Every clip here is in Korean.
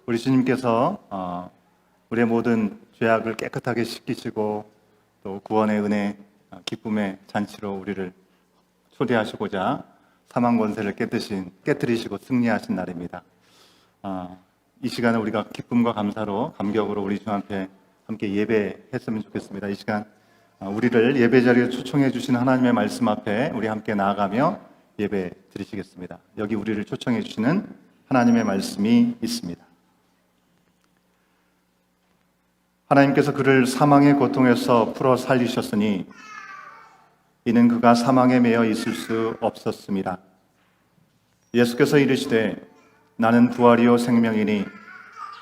우리 주님께서 우리의 모든 죄악을 깨끗하게 씻기시고 또 구원의 은혜, 기쁨의 잔치로 우리를 초대하시고자 사망 권세를 깨뜨리시고 승리하신 날입니다. 이 시간을 우리가 기쁨과 감사로, 감격으로 우리 주 앞에 함께 예배했으면 좋겠습니다. 이 시간 우리를 예배 자리에 초청해 주신 하나님의 말씀 앞에 우리 함께 나아가며 예배 드리시겠습니다. 여기 우리를 초청해 주시는 하나님의 말씀이 있습니다. 하나님께서 그를 사망의 고통에서 풀어 살리셨으니 이는 그가 사망에 매여 있을 수 없었습니다. 예수께서 이르시되 나는 부활이요 생명이니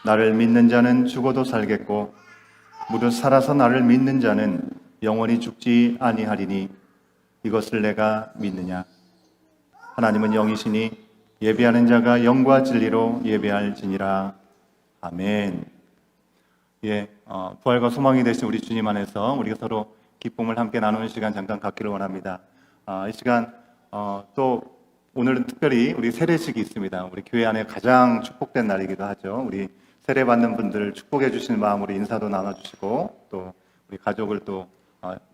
나를 믿는 자는 죽어도 살겠고 무릇 살아서 나를 믿는 자는 영원히 죽지 아니하리니 이것을 내가 믿느냐. 하나님은 영이시니 예배하는 자가 영과 진리로 예배할지니라. 아멘. 부활과 소망이 되신 우리 주님 안에서 우리가 서로 기쁨을 함께 나누는 시간 잠깐 갖기를 원합니다. 이 시간 또 오늘은 특별히 우리 세례식이 있습니다. 우리 교회 안에 가장 축복된 날이기도 하죠. 우리 세례 받는 분들 축복해 주시는 마음으로 인사도 나눠주시고 또 우리 가족을 또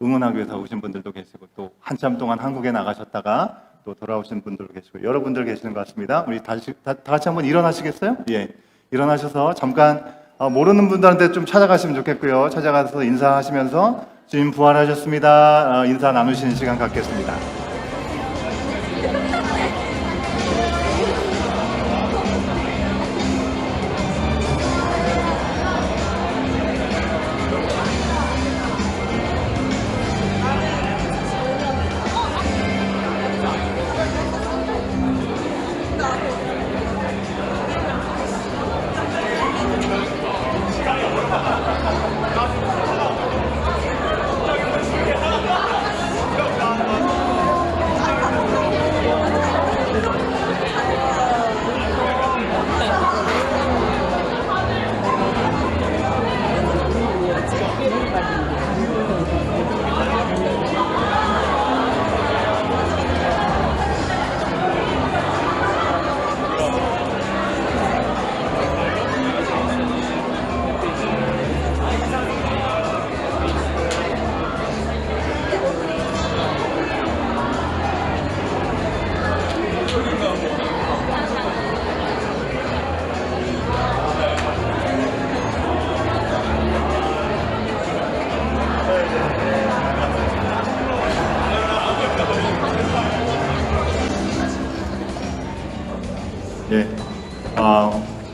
응원하기 위해서 오신 분들도 계시고 또 한참 동안 한국에 나가셨다가 또 돌아오신 분들도 계시고 여러분들 계시는 것 같습니다. 우리 다 같이 한번 일어나시겠어요? 일어나셔서 잠깐 모르는 분들한테 좀 찾아가시면 좋겠고요. 찾아가서 인사하시면서 주님 부활하셨습니다. 인사 나누시는 시간 갖겠습니다.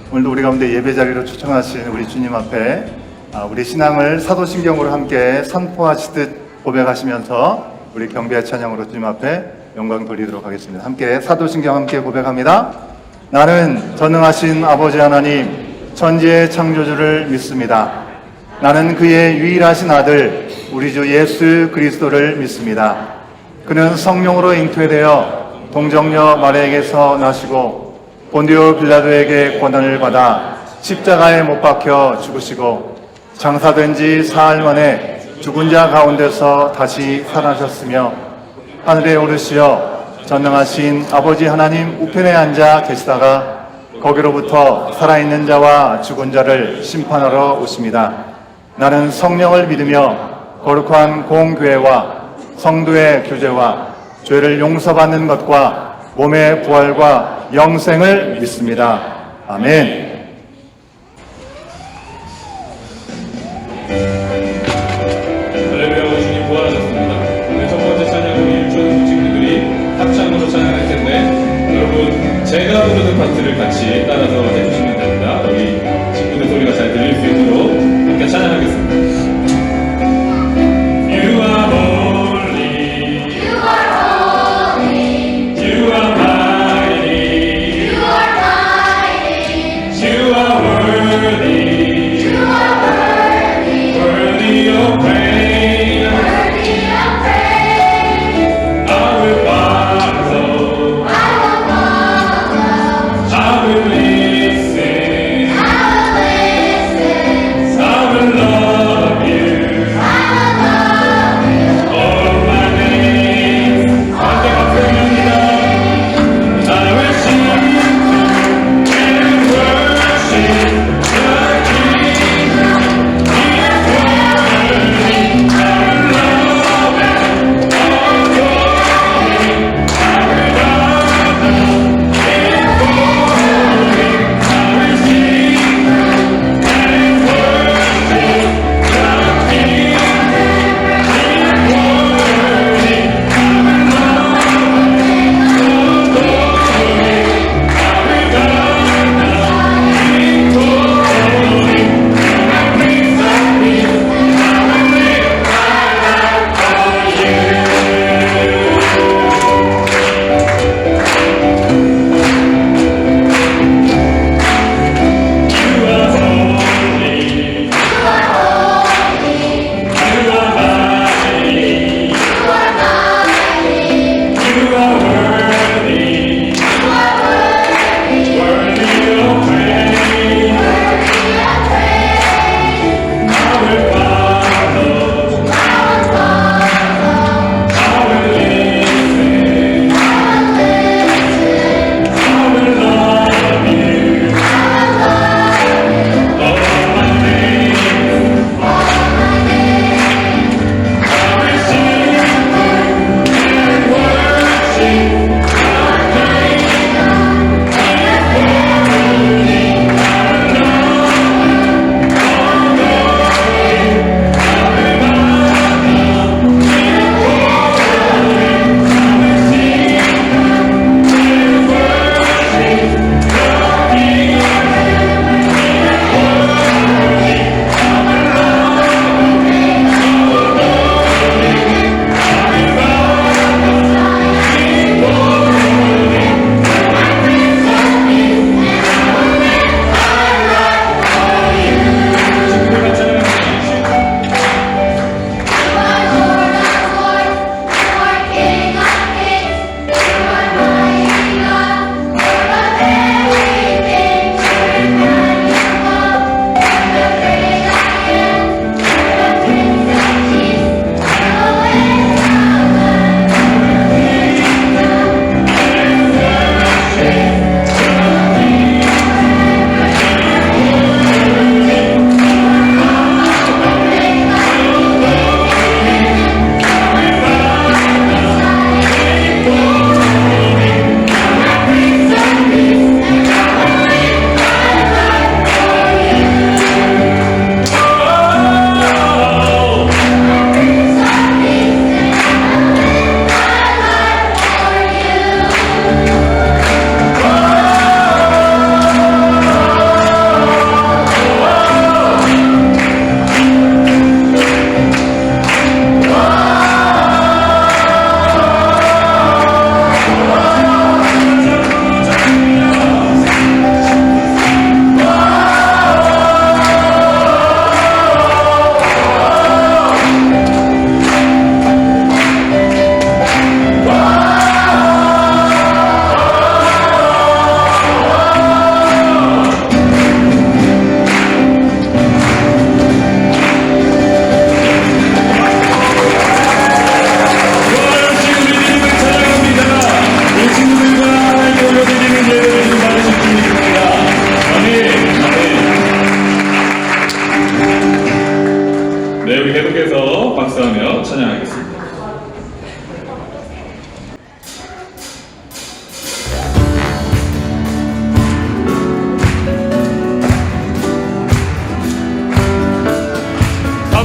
오늘도 우리 가운데 예배 자리로 초청하신 우리 주님 앞에 우리 신앙을 사도신경으로 함께 선포하시듯 고백하시면서 우리 경배의 찬양으로 주님 앞에 영광 돌리도록 하겠습니다. 함께 사도신경 함께 고백합니다. 나는 전능하신 아버지 하나님 천지의 창조주를 믿습니다. 나는 그의 유일하신 아들 우리 주 예수 그리스도를 믿습니다. 그는 성령으로 잉태되어 동정녀 마리아에게서 나시고 본디오 빌라도에게 고난을 받아 십자가에 못 박혀 죽으시고 장사된 지 사흘 만에 죽은 자 가운데서 다시 살아나셨으며 하늘에 오르시어 전능하신 아버지 하나님 우편에 앉아 계시다가 거기로부터 살아있는 자와 죽은 자를 심판하러 오십니다. 나는 성령을 믿으며 거룩한 공교회와 성도의 교제와 죄를 용서받는 것과 몸의 부활과 영생을 믿습니다. 아멘. 할렐루야, 주님 부활하셨습니다. 오늘 첫 번째 찬양을 일주는 친구들이 합창으로 찬양할 텐데 여러분 제가 부르는 파트를 같이 따라서 해주시면 됩니다. 우리 친구들 소리가 잘 들릴 수 있도록 함께 찬양하겠습니다. You are holy, you are holy, you are mighty, you are mighty.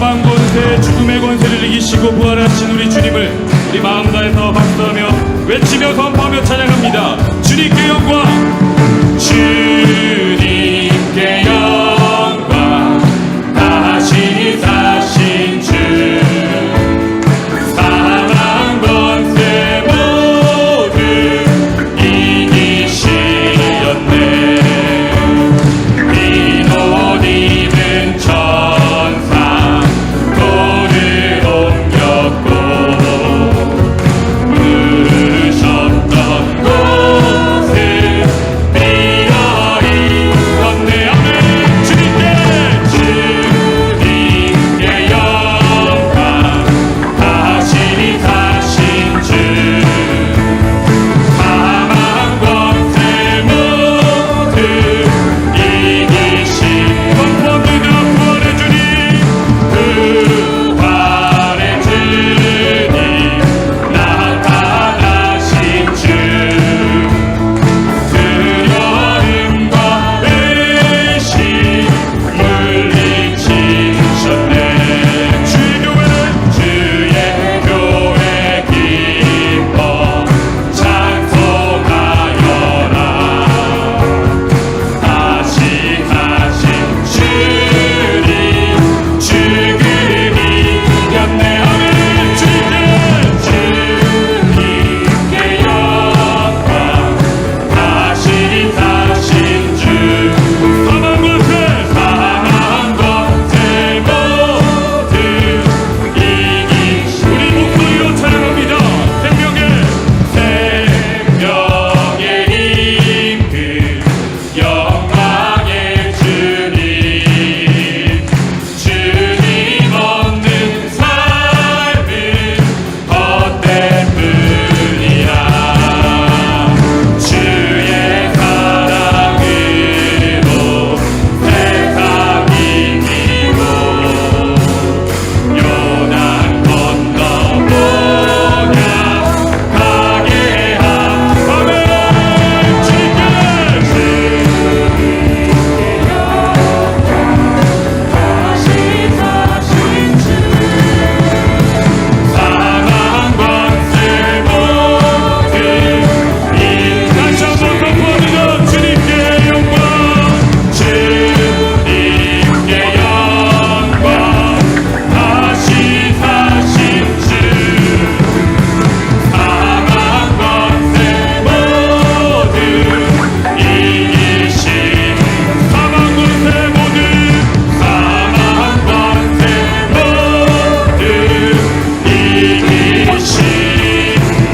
사망 권세, 죽음의 권세를 이기시고 부활하신 우리 주님을 우리 마음 다해서 박수하며 외치며 선포하며 찬양합니다. 주님께 영광, 주님께 영광, 다시 사신 주, 사망 권세 모두 이기시렸네. 흰옷 입은 천사 돌을 옮겼고 부르셨던 곳은 비어있었네. 아멘. 주님께 영광, 다시 사신 주, 사망 권세 모두 이기신 선포합니다. 부활의 주님, 부활의 주님, 나타나신 주, 두려움과 의심 물리치셨네. 주의 교회 기뻐 찬송하여라. 다시 사신 주님, 죽음이 이겼네. 아멘. 주님께 영광, 다시 사신 주, 사망 권세 모두 이기신 우리 목소리로 찬양합니다. 생명의 힘, 그 영광의 주님, 주님 없는 삶은 헛된 뿐이라. 주의 사랑으로 세상 이기고 요단 건너보냐 가게 함. 아멘. 주님께 다시 사신 주, 사망 권세 모두 다시 한번 선포합니다. 주님께 영광, 주님께 영광, 다시 사신 주, 사망 권세 모두 이기신, 사망 권세 모두, 사망 권세 모두 이기신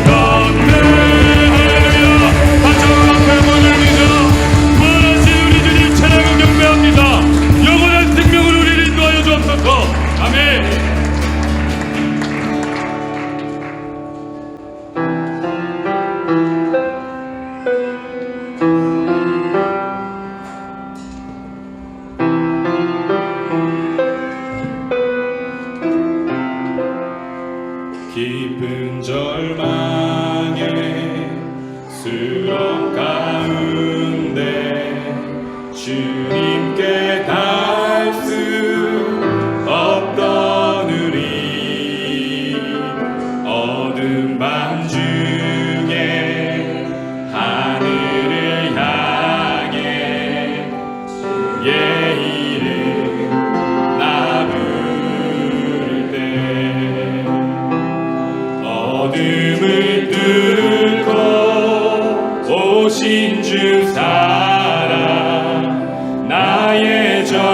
건데. 할렐루야. 하찮은 앞에 문을 믿어 부활하신 우리 주님 찬양을 경배합니다. 영원한 생명을 우리를 인도하여 주옵소서. 아멘. 깊은 절망의 수렁 가운데 주님께 닿을 수 없던 우리, 어두운 밤 중에 하늘을 향해 주의 이름 나 부를 때 어둠을 뚫고 오신 주 사랑, 나의 전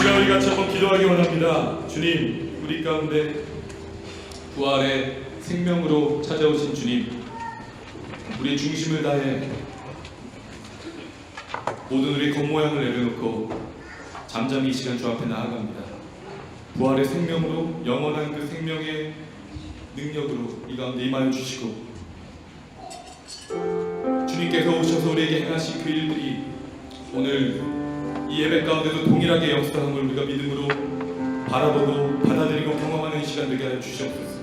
시간 우리 같이 한번 기도하기 원합니다. 주님, 우리 가운데 부활의 생명으로 찾아오신 주님, 우리의 중심을 다해 모든 우리의 겉모양을 내려놓고 잠잠히 이 시간 주 앞에 나아갑니다. 부활의 생명으로 영원한 그 생명의 능력으로 이 가운데 임하여 주시고, 주님께서 오셔서 우리에게 행하신 그 일들이 오늘 이 예배 가운데도 동일하게 역사함을 우리가 믿음으로 바라보고 받아들이고 경험하는 시간 되게 하여 주시옵소서.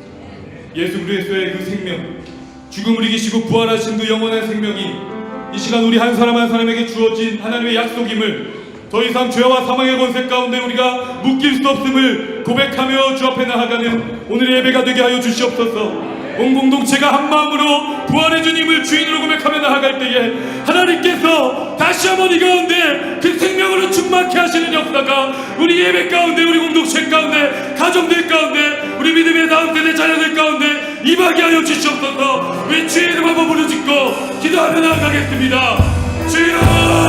예수 그리스도의 그 생명, 죽음을 이기시고 부활하신 그 영원한 생명이 이 시간 우리 한 사람 한 사람에게 주어진 하나님의 약속임을 더 이상 죄와 사망의 권세 가운데 우리가 묶일 수 없음을 고백하며 주 앞에 나아가는 오늘의 예배가 되게 하여 주시옵소서. 온 공동체가 한 마음으로 부활의 주님을 주인으로 고백하며 나아갈 때에 하나님께서 다시 한번 이 가운데 그 생명으로 충만케 하시는 역사가 우리 예배 가운데, 우리 공동체 가운데, 가정들 가운데, 우리 믿음의 다음 세대 자녀들 가운데 임하게 하여 주시옵소서. 우리 주의 이름 한번 부르짖고 기도하며 나아가겠습니다. 주여!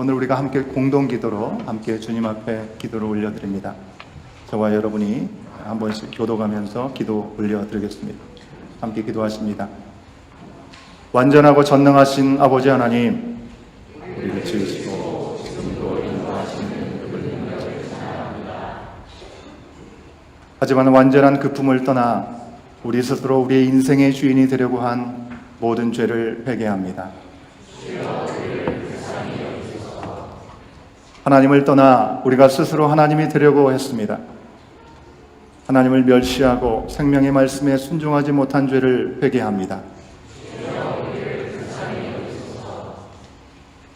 오늘 우리가 함께 공동기도로 함께 주님 앞에 기도를 올려드립니다. 저와 여러분이 한 번씩 교도가면서 기도 올려드리겠습니다. 함께 기도하십니다. 완전하고 전능하신 아버지 하나님, 우리를 지으시고 지금도 인도하시는 그분을 찬양합니다. 하지만 완전한 그 품을 떠나 우리 스스로 우리의 인생의 주인이 되려고 한 모든 죄를 회개합니다. 하나님을 떠나 우리가 스스로 하나님이 되려고 했습니다. 하나님을 멸시하고 생명의 말씀에 순종하지 못한 죄를 회개합니다.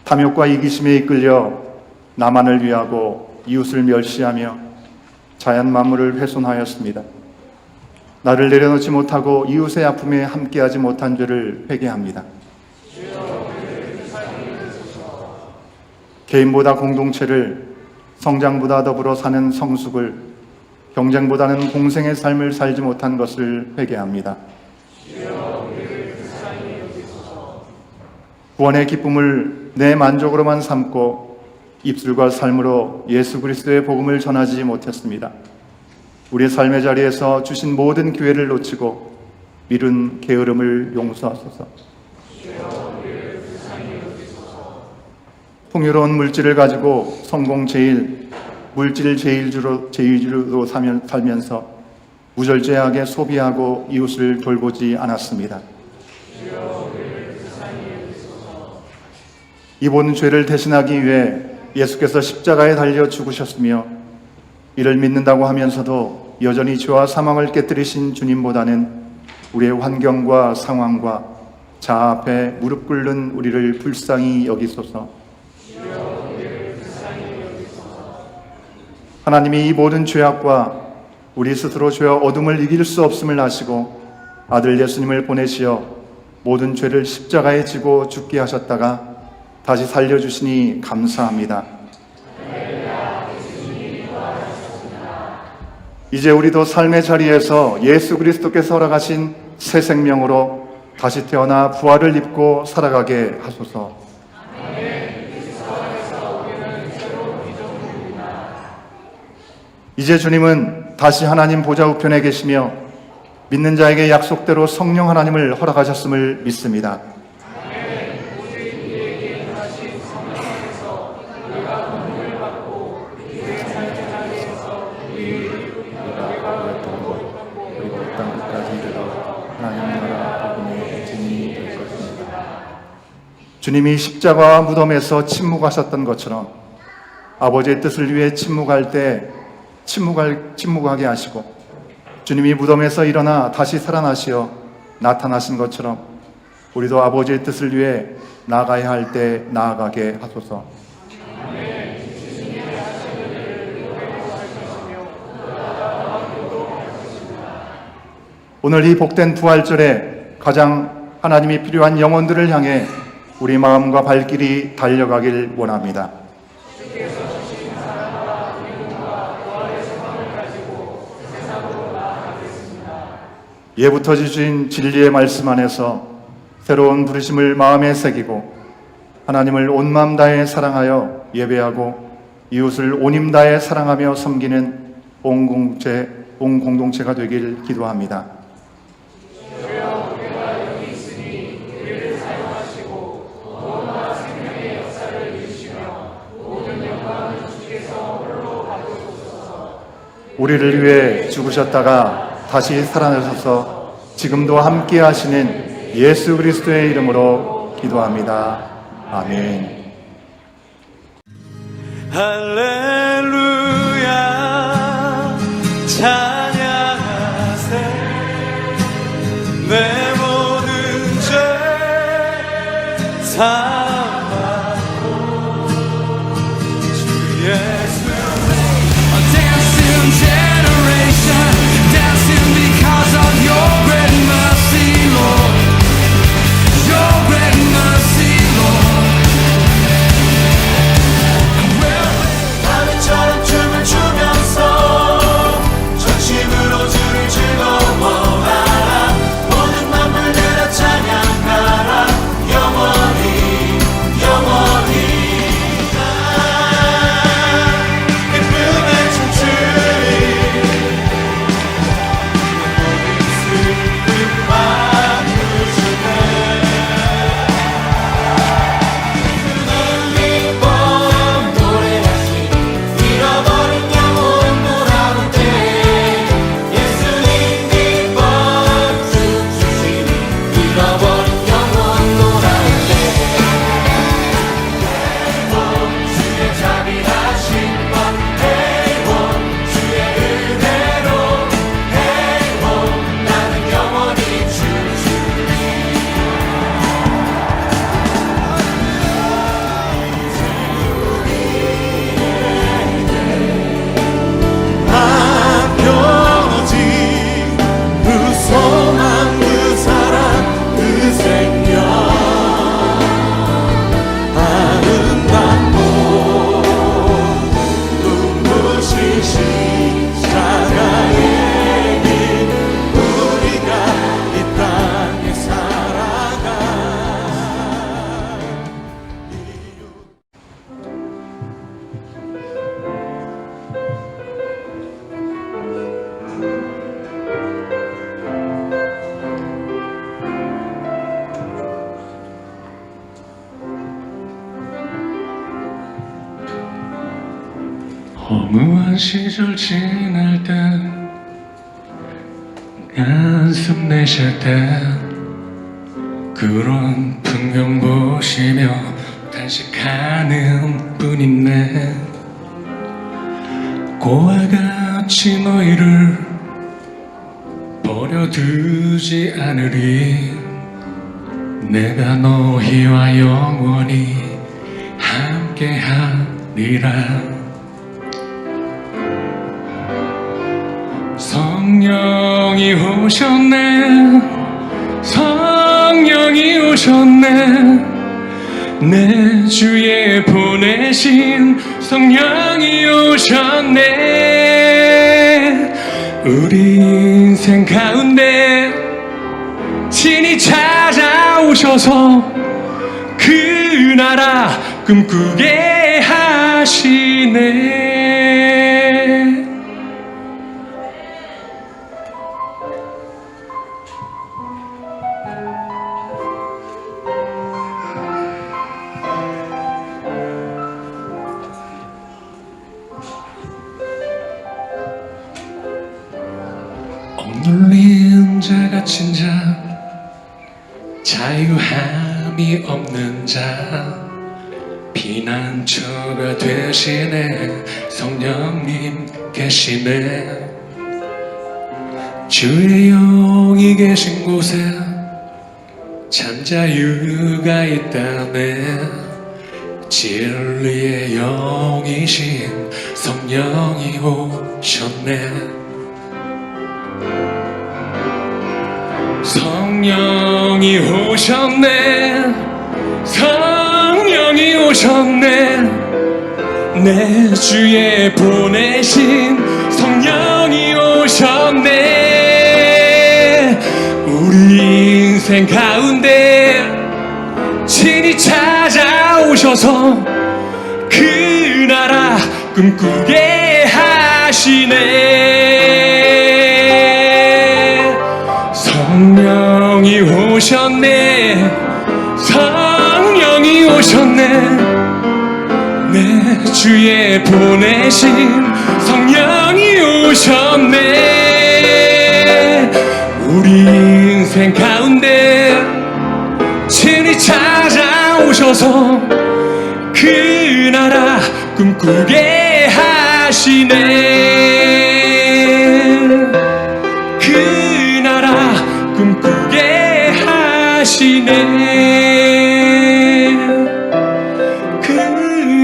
탐욕과 이기심에 이끌려 나만을 위하고 이웃을 멸시하며 자연 만물을 훼손하였습니다. 나를 내려놓지 못하고 이웃의 아픔에 함께하지 못한 죄를 회개합니다. 개인보다 공동체를, 성장보다 더불어 사는 성숙을, 경쟁보다는 공생의 삶을 살지 못한 것을 회개합니다. 구원의 기쁨을 내 만족으로만 삼고 입술과 삶으로 예수 그리스도의 복음을 전하지 못했습니다. 우리의 삶의 자리에서 주신 모든 기회를 놓치고 미룬 게으름을 용서하소서. 풍요로운 물질을 가지고 성공 제일, 물질 제일주로 살면서 무절제하게 소비하고 이웃을 돌보지 않았습니다. 이 모든 죄를 대신하기 위해 예수께서 십자가에 달려 죽으셨으며 이를 믿는다고 하면서도 여전히 죄와 사망을 깨뜨리신 주님보다는 우리의 환경과 상황과 자아 앞에 무릎 꿇는 우리를 불쌍히 여기소서. 하나님이 이 모든 죄악과 우리 스스로 죄와 어둠을 이길 수 없음을 아시고 아들 예수님을 보내시어 모든 죄를 십자가에 지고 죽게 하셨다가 다시 살려주시니 감사합니다. 이제 우리도 삶의 자리에서 예수 그리스도께서 허락하신 새 생명으로 다시 태어나 부활을 입고 살아가게 하소서. 이제 주님은 다시 하나님 보좌 우편에 계시며 믿는 자에게 약속대로 성령 하나님을 허락하셨음을 믿습니다. 주님이 십자가와 무덤에서 침묵하셨던 것처럼 아버지의 뜻을 위해 침묵할 때 침묵하게 하시고 주님이 무덤에서 일어나 다시 살아나시어 나타나신 것처럼 우리도 아버지의 뜻을 위해 나아가야 할 때 나아가게 하소서. 오늘 이 복된 부활절에 가장 하나님이 필요한 영혼들을 향해 우리 마음과 발길이 달려가길 원합니다. 예부터 주신 진리의 말씀 안에서 새로운 부르심을 마음에 새기고 하나님을 온 마음 다해 사랑하여 예배하고 이웃을 온 힘 다해 사랑하며 섬기는 온 공동체가 되길 기도합니다. 우리를 위해 죽으셨다가 다시 살아나셔서 지금도 함께 하시는 예수 그리스도의 이름으로 기도합니다. 아멘. 할렐루야 찬양하세 내 모든 죄 사함받고 주 예수 Dancing generation dancing because of your great mercy Lord your great mercy Lord 바위처럼 춤을 추면서 전심으로 주를 즐거워하라 모든 만물 내려 찬양하라 영원히 영원히 기쁨에 춤추리 슬픔 바꾸시네 기쁨 노래하시 잃어버린 영혼 돌아올 때 예수님 기뻐 춤 추시니 잃어버린 영혼 돌아올 때 해원 주의 자비하신 것 해원 주의 은혜로 해원 나는 영원히 춤추리 아껴진 그 소망 그 사랑 그 생명 아름답고 눈부신 십자가의 길 우리가 이 땅에 살아가 허무한 시절 지날 때 한숨 내쉴 때 그런 풍경 보시며 탄식하는 분이네 고와 같이 너희를 버려두지 않으리 내가 너희와 영원히 함께하리라 성령이 오셨네 성령이 성령이 오셨네. 내 주에 보내신 성령이 오셨네. 우리 인생 가운데 친히 찾아오셔서 그 나라 꿈꾸게 하시네. 억눌린 자 갇힌 자 자유함이 없는 자 피난처가 되시네. 성령님 계시네. 주의 영이 계신 곳에 참 자유가 있다네. 진리의 영이신 성령이 오셨네. 성령이 오셨네. 성령이 오셨네. 내 주에 보내신 성령이 오셨네. 우리 인생 가운데 친히 찾아오셔서 그 나라 꿈꾸게 하시네. 성령이 오셨네. 성령이 오셨네. 내 주에 보내신 성령이 오셨네. 우리 인생 가운데 친히 찾아오셔서 그 나라 꿈꾸게 하시네. 그 나라 꿈꾸게 하시네. 그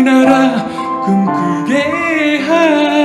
나라 꿈꾸게 하시네.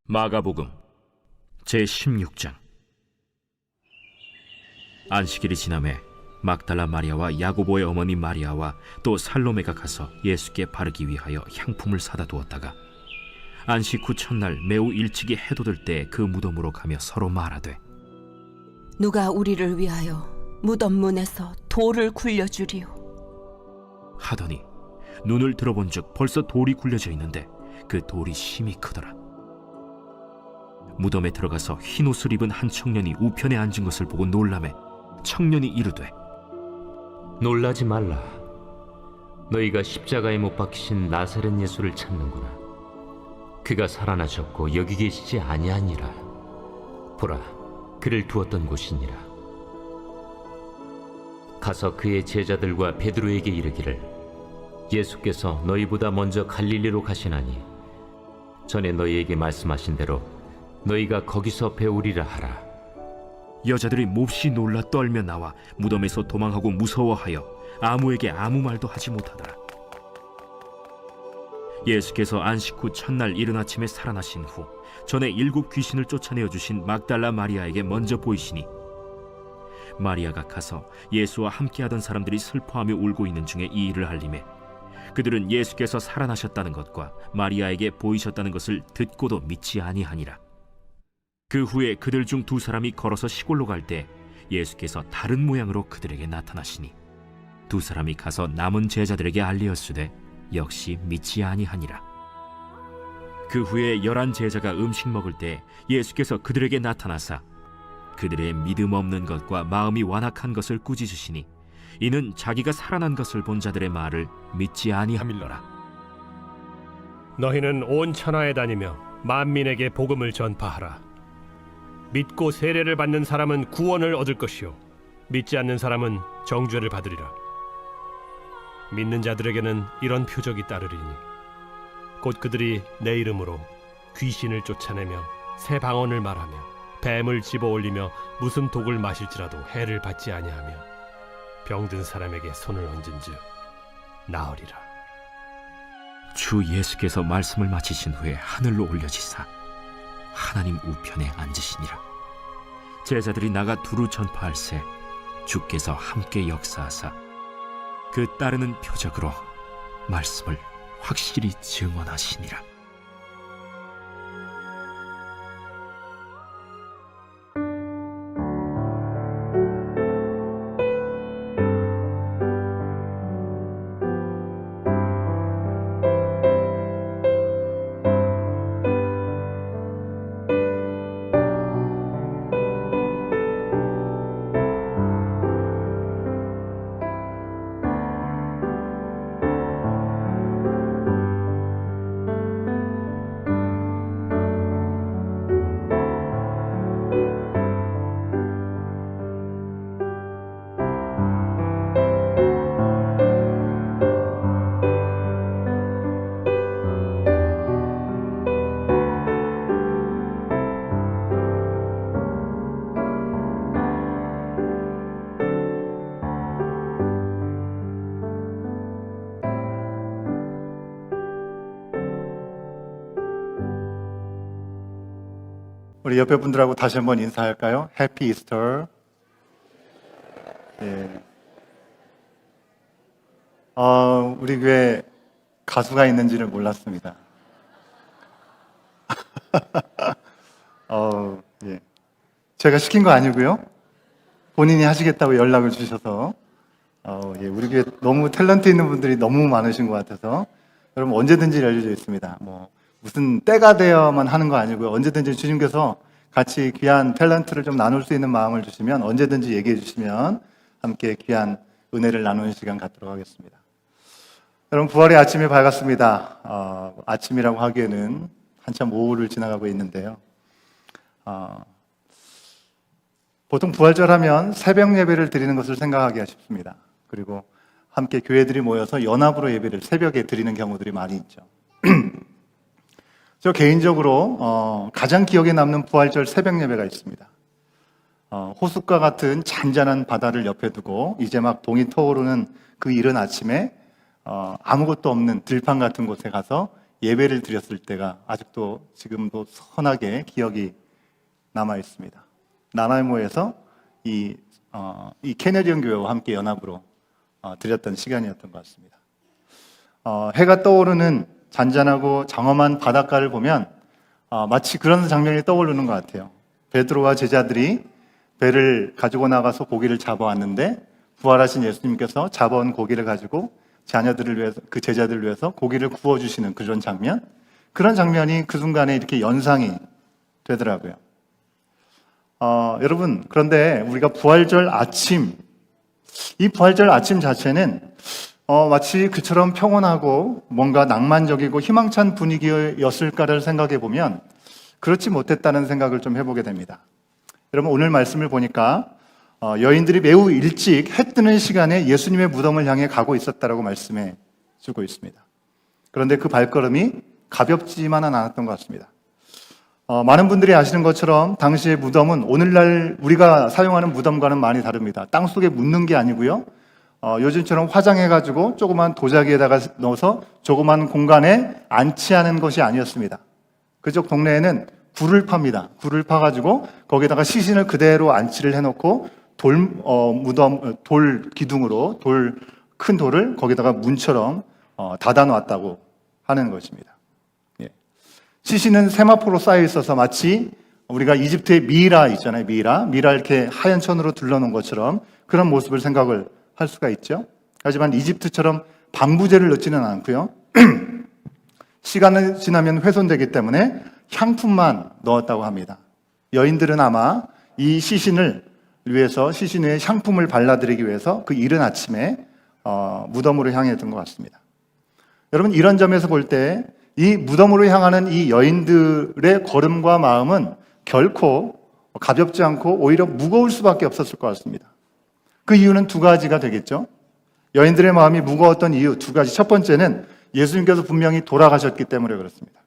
마가복음 제16장. 안식일이 지남에 막달라 마리아와 야고보의 어머니 마리아와 또 살로메가 가서 예수께 바르기 위하여 향품을 사다 두었다가 안식 후 첫날 매우 일찍이 해돋을 때 그 무덤으로 가며 서로 말하되, 누가 우리를 위하여 무덤 문에서 돌을 굴려주리요. 하더니 눈을 들어본즉 벌써 돌이 굴려져 있는데 그 돌이 심히 크더라. 무덤에 들어가서 흰 옷을 입은 한 청년이 우편에 앉은 것을 보고 놀라매 청년이 이르되, 놀라지 말라. 너희가 십자가에 못 박히신 나사렛 예수를 찾는구나. 그가 살아나셨고 여기 계시지 아니하니라. 보라, 그를 두었던 곳이니라. 가서 그의 제자들과 베드로에게 이르기를, 예수께서 너희보다 먼저 갈릴리로 가시나니 전에 너희에게 말씀하신 대로 너희가 거기서 배우리라 하라. 여자들이 몹시 놀라 떨며 나와 무덤에서 도망하고 무서워하여 아무에게 아무 말도 하지 못하더라. 예수께서 안식 후 첫날 이른 아침에 살아나신 후 전에 7 귀신을 쫓아내어 주신 막달라 마리아에게 먼저 보이시니, 마리아가 가서 예수와 함께하던 사람들이 슬퍼하며 울고 있는 중에 이 일을 알림해 그들은 예수께서 살아나셨다는 것과 마리아에게 보이셨다는 것을 듣고도 믿지 아니하니라. 그 후에 그들 중 2 사람이 걸어서 시골로 갈 때 예수께서 다른 모양으로 그들에게 나타나시니 2 사람이 가서 남은 제자들에게 알리었으되 역시 믿지 아니하니라. 그 후에 11 제자가 음식 먹을 때 예수께서 그들에게 나타나사 그들의 믿음 없는 것과 마음이 완악한 것을 꾸짖으시니 이는 자기가 살아난 것을 본 자들의 말을 믿지 아니함일러라. 너희는 온 천하에 다니며 만민에게 복음을 전파하라. 믿고 세례를 받는 사람은 구원을 얻을 것이요 믿지 않는 사람은 정죄를 받으리라. 믿는 자들에게는 이런 표적이 따르리니 곧 그들이 내 이름으로 귀신을 쫓아내며 새 방언을 말하며 뱀을 집어올리며 무슨 독을 마실지라도 해를 받지 아니하며 병든 사람에게 손을 얹은즉 나으리라. 주 예수께서 말씀을 마치신 후에 하늘로 올려지사 하나님 우편에 앉으시니라. 제자들이 나가 두루 전파할새 주께서 함께 역사하사 그 따르는 표적으로 말씀을 확실히 증언하시니라. 우리 옆에 분들하고 다시 한번 인사할까요? 해피 이스터. 예. 우리 교회 가수가 있는지를 몰랐습니다. 예. 제가 시킨 거 아니고요. 본인이 하시겠다고 연락을 주셔서 예. 우리 교회 너무 탤런트 있는 분들이 너무 많으신 것 같아서 여러분 언제든지 열려져 있습니다. 무슨 때가 되어만 하는 거 아니고요. 언제든지 주님께서 같이 귀한 탤런트를 좀 나눌 수 있는 마음을 주시면 언제든지 얘기해 주시면 함께 귀한 은혜를 나누는 시간 갖도록 하겠습니다. 여러분 부활의 아침이 밝았습니다. 아침이라고 하기에는 한참 오후를 지나가고 있는데요. 보통 부활절 하면 새벽 예배를 드리는 것을 생각하기가 쉽습니다. 그리고 함께 교회들이 모여서 연합으로 예배를 새벽에 드리는 경우들이 많이 있죠. 저 개인적으로 가장 기억에 남는 부활절 새벽 예배가 있습니다. 호숫가 같은 잔잔한 바다를 옆에 두고 이제 막 동이 터오르는 그 이른 아침에 아무것도 없는 들판 같은 곳에 가서 예배를 드렸을 때가 아직도 지금도 선하게 기억이 남아 있습니다. 나나이모에서 이 캐네디언 교회와 함께 연합으로 드렸던 시간이었던 것 같습니다. 해가 떠오르는 잔잔하고 장엄한 바닷가를 보면 마치 그런 장면이 떠오르는 것 같아요. 베드로와 제자들이 배를 가지고 나가서 고기를 잡아왔는데 부활하신 예수님께서 잡아온 고기를 가지고 자녀들을 위해서, 그 제자들을 위해서 고기를 구워주시는 그런 장면, 그런 장면이 그 순간에 이렇게 연상이 되더라고요. 여러분, 그런데 우리가 부활절 아침, 이 부활절 아침 자체는 마치 그처럼 평온하고 뭔가 낭만적이고 희망찬 분위기였을까를 생각해 보면 그렇지 못했다는 생각을 좀 해보게 됩니다. 여러분, 오늘 말씀을 보니까 여인들이 매우 일찍 해 뜨는 시간에 예수님의 무덤을 향해 가고 있었다라고 말씀해 주고 있습니다. 그런데 그 발걸음이 가볍지만은 않았던 것 같습니다. 많은 분들이 아시는 것처럼 당시의 무덤은 오늘날 우리가 사용하는 무덤과는 많이 다릅니다. 땅속에 묻는 게 아니고요. 요즘처럼 화장해가지고 조그만 도자기에다가 넣어서 조그만 공간에 안치하는 것이 아니었습니다. 그쪽 동네에는 굴을 팝니다. 굴을 파가지고 거기다가 시신을 그대로 안치를 해놓고 돌 기둥으로 큰 돌을 거기다가 문처럼 닫아놓았다고 하는 것입니다. 예. 시신은 세마포로 쌓여 있어서 마치 우리가 이집트의 미이라 있잖아요. 미이라 이렇게 하얀 천으로 둘러놓은 것처럼 그런 모습을 생각을 할 수가 있죠. 하지만 이집트처럼 방부제를 넣지는 않고요. 시간이 지나면 훼손되기 때문에 향품만 넣었다고 합니다. 여인들은 아마 이 시신을 위해서 시신 위에 향품을 발라드리기 위해서 그 이른 아침에 무덤으로 향했던 것 같습니다. 여러분, 이런 점에서 볼 때 이 무덤으로 향하는 이 여인들의 걸음과 마음은 결코 가볍지 않고 오히려 무거울 수밖에 없었을 것 같습니다. 그 이유는 두 가지가 되겠죠. 여인들의 마음이 무거웠던 이유 두 가지. 첫 번째는 예수님께서 분명히 돌아가셨기 때문에 그렇습니다.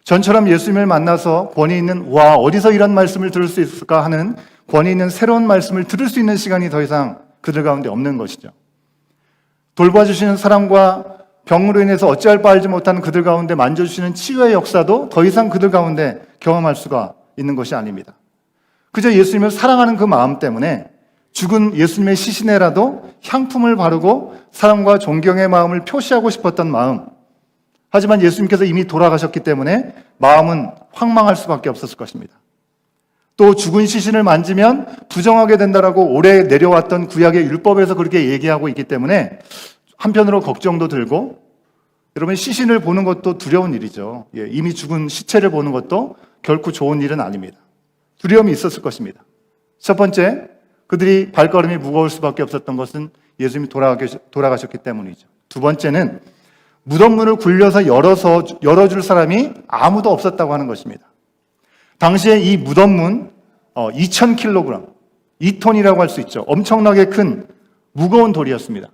전처럼 예수님을 만나서 권위 있는 어디서 이런 말씀을 들을 수 있을까 하는 권위 있는 새로운 말씀을 들을 수 있는 시간이 더 이상 그들 가운데 없는 것이죠. 돌봐주시는 사랑과 병으로 인해서 어찌할 바 알지 못하는 그들 가운데 만져주시는 치유의 역사도 더 이상 그들 가운데 경험할 수가 있는 것이 아닙니다. 그저 예수님을 사랑하는 그 마음 때문에 죽은 예수님의 시신에라도 향품을 바르고 사랑과 존경의 마음을 표시하고 싶었던 마음. 하지만 예수님께서 이미 돌아가셨기 때문에 마음은 황망할 수밖에 없었을 것입니다. 또 죽은 시신을 만지면 부정하게 된다라고 오래 내려왔던 구약의 율법에서 그렇게 얘기하고 있기 때문에 한편으로 걱정도 들고, 여러분, 시신을 보는 것도 두려운 일이죠. 이미 죽은 시체를 보는 것도 결코 좋은 일은 아닙니다. 두려움이 있었을 것입니다. 첫 번째, 그들이 발걸음이 무거울 수밖에 없었던 것은 예수님이 돌아가셨기 때문이죠. 두 번째는 무덤문을 굴려서 열어줄 사람이 아무도 없었다고 하는 것입니다. 당시에 이 무덤문 2,000kg, 2톤이라고 할 수 있죠. 엄청나게 큰 무거운 돌이었습니다.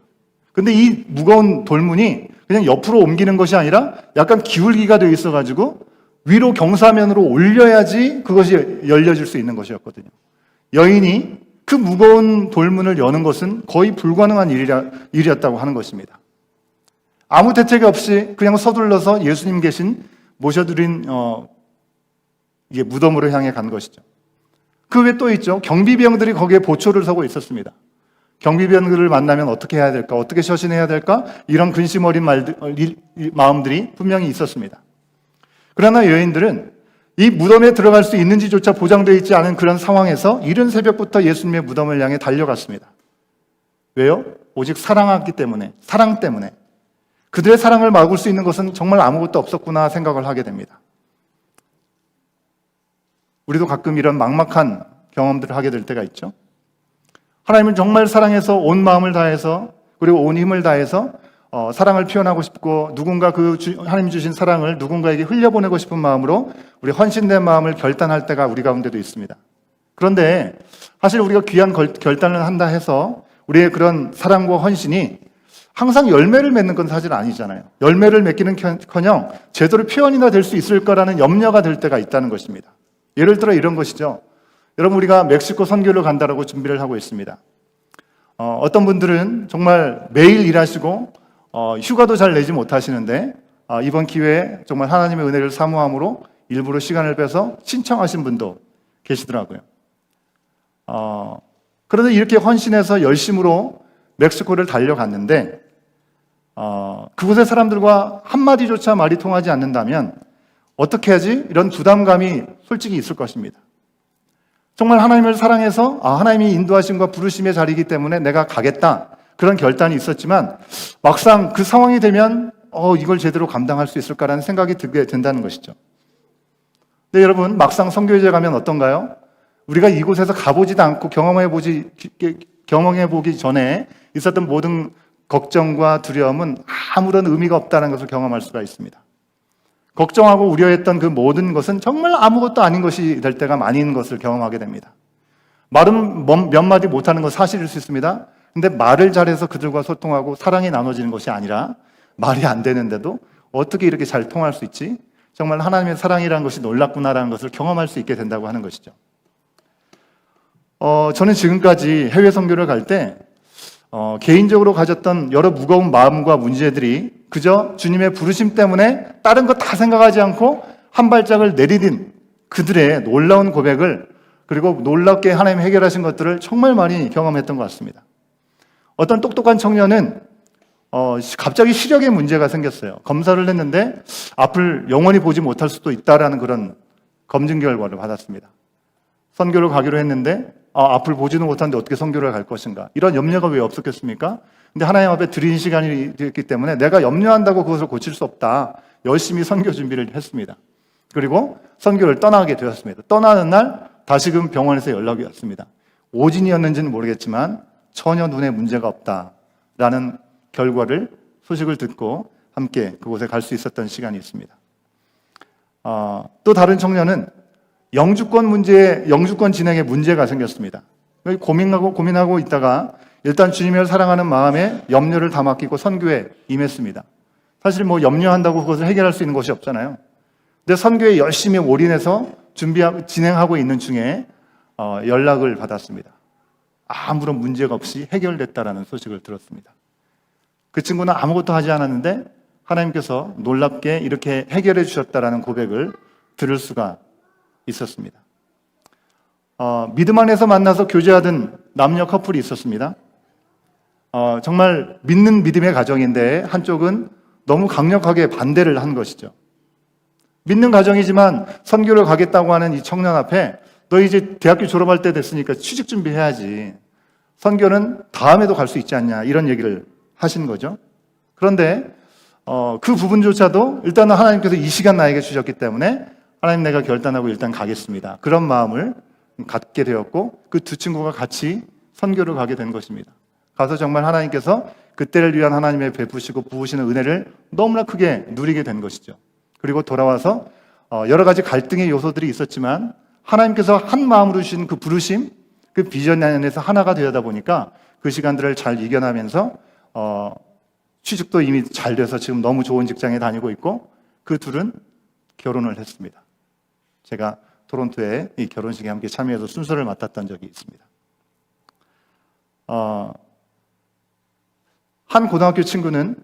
근데 이 무거운 돌문이 그냥 옆으로 옮기는 것이 아니라 약간 기울기가 되어 있어가지고 위로 경사면으로 올려야지 그것이 열려질 수 있는 것이었거든요. 여인이 그 무거운 돌문을 여는 것은 거의 불가능한 일이었다고 하는 것입니다. 아무 대책 없이 그냥 서둘러서 예수님 계신 모셔드린 이게 무덤으로 향해 간 것이죠. 그 외에 또 있죠. 경비병들이 거기에 보초를 서고 있었습니다. 경비병들을 만나면 어떻게 해야 될까? 어떻게 처신해야 될까? 이런 근심 어린 마음들이 분명히 있었습니다. 그러나 여인들은 이 무덤에 들어갈 수 있는지조차 보장되어 있지 않은 그런 상황에서 이른 새벽부터 예수님의 무덤을 향해 달려갔습니다. 왜요? 오직 사랑하기 때문에, 사랑 때문에. 그들의 사랑을 막을 수 있는 것은 정말 아무것도 없었구나 생각을 하게 됩니다. 우리도 가끔 이런 막막한 경험들을 하게 될 때가 있죠. 하나님을 정말 사랑해서 온 마음을 다해서 그리고 온 힘을 다해서 사랑을 표현하고 싶고 누군가 하나님 주신 사랑을 누군가에게 흘려보내고 싶은 마음으로 우리 헌신된 마음을 결단할 때가 우리 가운데도 있습니다. 그런데 사실 우리가 귀한 결단을 한다 해서 우리의 그런 사랑과 헌신이 항상 열매를 맺는 건 사실 아니잖아요. 열매를 맺기는커녕 제대로 표현이나 될 수 있을 거라는 염려가 될 때가 있다는 것입니다. 예를 들어 이런 것이죠. 여러분, 우리가 멕시코 선교를 간다라고 준비를 하고 있습니다. 어떤 분들은 정말 매일 일하시고 휴가도 잘 내지 못하시는데 이번 기회에 정말 하나님의 은혜를 사모함으로 일부러 시간을 빼서 신청하신 분도 계시더라고요. 그런데 이렇게 헌신해서 열심으로 멕시코를 달려갔는데 그곳의 사람들과 한마디조차 말이 통하지 않는다면 어떻게 하지? 이런 부담감이 솔직히 있을 것입니다. 정말 하나님을 사랑해서 하나님이 인도하심과 부르심의 자리이기 때문에 내가 가겠다, 그런 결단이 있었지만 막상 그 상황이 되면 이걸 제대로 감당할 수 있을까라는 생각이 들게 된다는 것이죠. 근데 여러분, 막상 선교회에 가면 어떤가요? 우리가 이곳에서 가보지도 않고 경험해보기 전에 있었던 모든 걱정과 두려움은 아무런 의미가 없다는 것을 경험할 수가 있습니다. 걱정하고 우려했던 그 모든 것은 정말 아무것도 아닌 것이 될 때가 많이 있는 것을 경험하게 됩니다. 말은 몇 마디 못하는 건 사실일 수 있습니다. 근데 말을 잘해서 그들과 소통하고 사랑이 나눠지는 것이 아니라 말이 안 되는데도 어떻게 이렇게 잘 통할 수 있지? 정말 하나님의 사랑이라는 것이 놀랍구나라는 것을 경험할 수 있게 된다고 하는 것이죠. 저는 지금까지 해외 선교를 갈 때 개인적으로 가졌던 여러 무거운 마음과 문제들이 그저 주님의 부르심 때문에 다른 거 다 생각하지 않고 한 발짝을 내디딘 그들의 놀라운 고백을, 그리고 놀랍게 하나님이 해결하신 것들을 정말 많이 경험했던 것 같습니다. 어떤 똑똑한 청년은 갑자기 시력에 문제가 생겼어요. 검사를 했는데 앞을 영원히 보지 못할 수도 있다라는 그런 검증 결과를 받았습니다. 선교를 가기로 했는데 앞을 보지는 못하는데 어떻게 선교를 갈 것인가, 이런 염려가 왜 없었겠습니까? 근데 하나님 앞에 드린 시간이 되었기 때문에 내가 염려한다고 그것을 고칠 수 없다, 열심히 선교 준비를 했습니다. 그리고 선교를 떠나게 되었습니다. 떠나는 날 다시금 병원에서 연락이 왔습니다. 오진이었는지는 모르겠지만 전혀 눈에 문제가 없다라는 결과를, 소식을 듣고 함께 그곳에 갈 수 있었던 시간이 있습니다. 또 다른 청년은 영주권 진행에 문제가 생겼습니다. 고민하고 있다가 일단 주님을 사랑하는 마음에 염려를 다 맡기고 선교에 임했습니다. 사실 염려한다고 그것을 해결할 수 있는 것이 없잖아요. 근데 선교에 열심히 올인해서 진행하고 있는 중에 연락을 받았습니다. 아무런 문제가 없이 해결됐다라는 소식을 들었습니다. 그 친구는 아무것도 하지 않았는데 하나님께서 놀랍게 이렇게 해결해 주셨다라는 고백을 들을 수가 있었습니다. 믿음 안에서 만나서 교제하던 남녀 커플이 있었습니다. 정말 믿는 믿음의 가정인데 한쪽은 너무 강력하게 반대를 한 것이죠. 믿는 가정이지만 선교를 가겠다고 하는 이 청년 앞에 너 이제 대학교 졸업할 때 됐으니까 취직 준비해야지, 선교는 다음에도 갈 수 있지 않냐, 이런 얘기를 하신 거죠. 그런데 그 부분조차도 일단은 하나님께서 이 시간 나에게 주셨기 때문에 하나님, 내가 결단하고 일단 가겠습니다, 그런 마음을 갖게 되었고 그 두 친구가 같이 선교를 가게 된 것입니다. 가서 정말 하나님께서 그때를 위한 하나님의 베푸시고 부으시는 은혜를 너무나 크게 누리게 된 것이죠. 그리고 돌아와서 여러 가지 갈등의 요소들이 있었지만 하나님께서 한 마음으로 주신 그 부르심, 그 비전 안에서 하나가 되다 보니까 그 시간들을 잘 이겨나면서 취직도 이미 잘 돼서 지금 너무 좋은 직장에 다니고 있고 그 둘은 결혼을 했습니다. 제가 토론토에 이 결혼식에 함께 참여해서 순서를 맡았던 적이 있습니다. 한 고등학교 친구는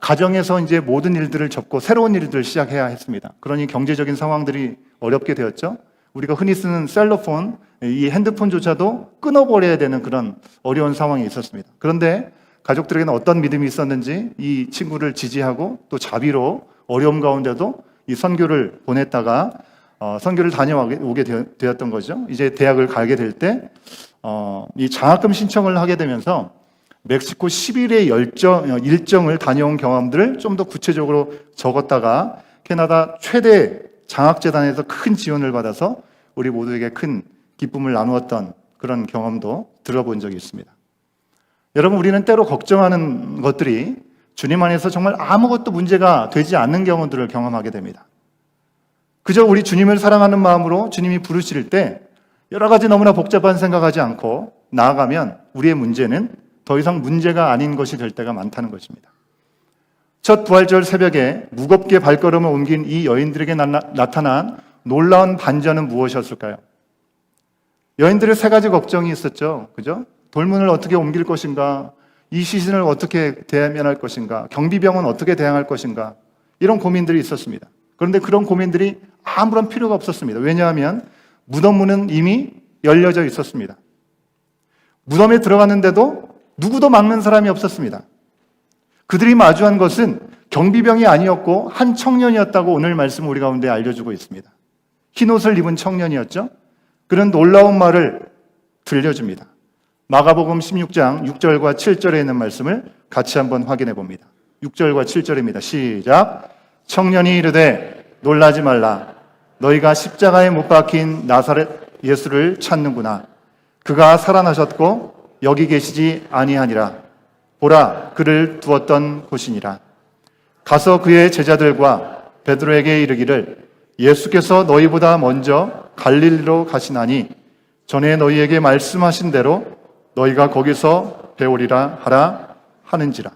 가정에서 이제 모든 일들을 접고 새로운 일들을 시작해야 했습니다. 그러니 경제적인 상황들이 어렵게 되었죠. 우리가 흔히 쓰는 셀러폰, 이 핸드폰조차도 끊어버려야 되는 그런 어려운 상황이 있었습니다. 그런데 가족들에게는 어떤 믿음이 있었는지 이 친구를 지지하고 또 자비로 어려움 가운데도 이 선교를 보냈다가 선교를 다녀오게 되었던 거죠. 이제 대학을 가게 될 때 이 장학금 신청을 하게 되면서 멕시코 10일의 일정을 다녀온 경험들을 좀 더 구체적으로 적었다가 캐나다 최대 장학재단에서 큰 지원을 받아서 우리 모두에게 큰 기쁨을 나누었던 그런 경험도 들어본 적이 있습니다. 여러분, 우리는 때로 걱정하는 것들이 주님 안에서 정말 아무것도 문제가 되지 않는 경우들을 경험하게 됩니다. 그저 우리 주님을 사랑하는 마음으로 주님이 부르실 때 여러 가지 너무나 복잡한 생각하지 않고 나아가면 우리의 문제는 더 이상 문제가 아닌 것이 될 때가 많다는 것입니다. 첫 부활절 새벽에 무겁게 발걸음을 옮긴 이 여인들에게 나타난 놀라운 반전은 무엇이었을까요? 여인들의 세 가지 걱정이 있었죠. 그죠? 돌문을 어떻게 옮길 것인가? 이 시신을 어떻게 대면할 것인가, 경비병은 어떻게 대항할 것인가, 이런 고민들이 있었습니다. 그런데 그런 고민들이 아무런 필요가 없었습니다. 왜냐하면 무덤 문은 이미 열려져 있었습니다. 무덤에 들어갔는데도 누구도 막는 사람이 없었습니다. 그들이 마주한 것은 경비병이 아니었고 한 청년이었다고 오늘 말씀 우리 가운데 알려주고 있습니다. 흰옷을 입은 청년이었죠. 그런 놀라운 말을 들려줍니다. 마가복음 16장 6절과 7절에 있는 말씀을 같이 한번 확인해 봅니다. 6절과 7절입니다. 시작. 청년이 이르되 놀라지 말라. 너희가 십자가에 못 박힌 나사렛 예수를 찾는구나. 그가 살아나셨고 여기 계시지 아니하니라. 보라, 그를 두었던 곳이니라. 가서 그의 제자들과 베드로에게 이르기를 예수께서 너희보다 먼저 갈릴리로 가시나니 전에 너희에게 말씀하신 대로 너희가 거기서 배우리라 하라 하는지라.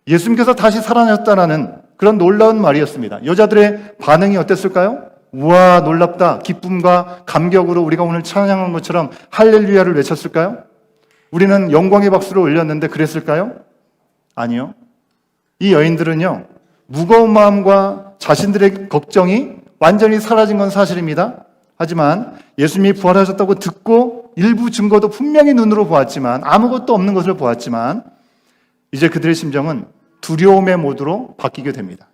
예수님께서 다시 살아나셨다라는 그런 놀라운 말이었습니다. 여자들의 반응이 어땠을까요? 우와, 놀랍다. 기쁨과 감격으로 우리가 오늘 찬양한 것처럼 할렐루야를 외쳤을까요? 우리는 영광의 박수를 올렸는데 그랬을까요? 아니요. 이 여인들은요, 무거운 마음과 자신들의 걱정이 완전히 사라진 건 사실입니다. 하지만 예수님이 부활하셨다고 듣고 일부 증거도 분명히 눈으로 보았지만, 아무것도 없는 것을 보았지만, 이제 그들의 심정은 두려움의 모드로 바뀌게 됩니다.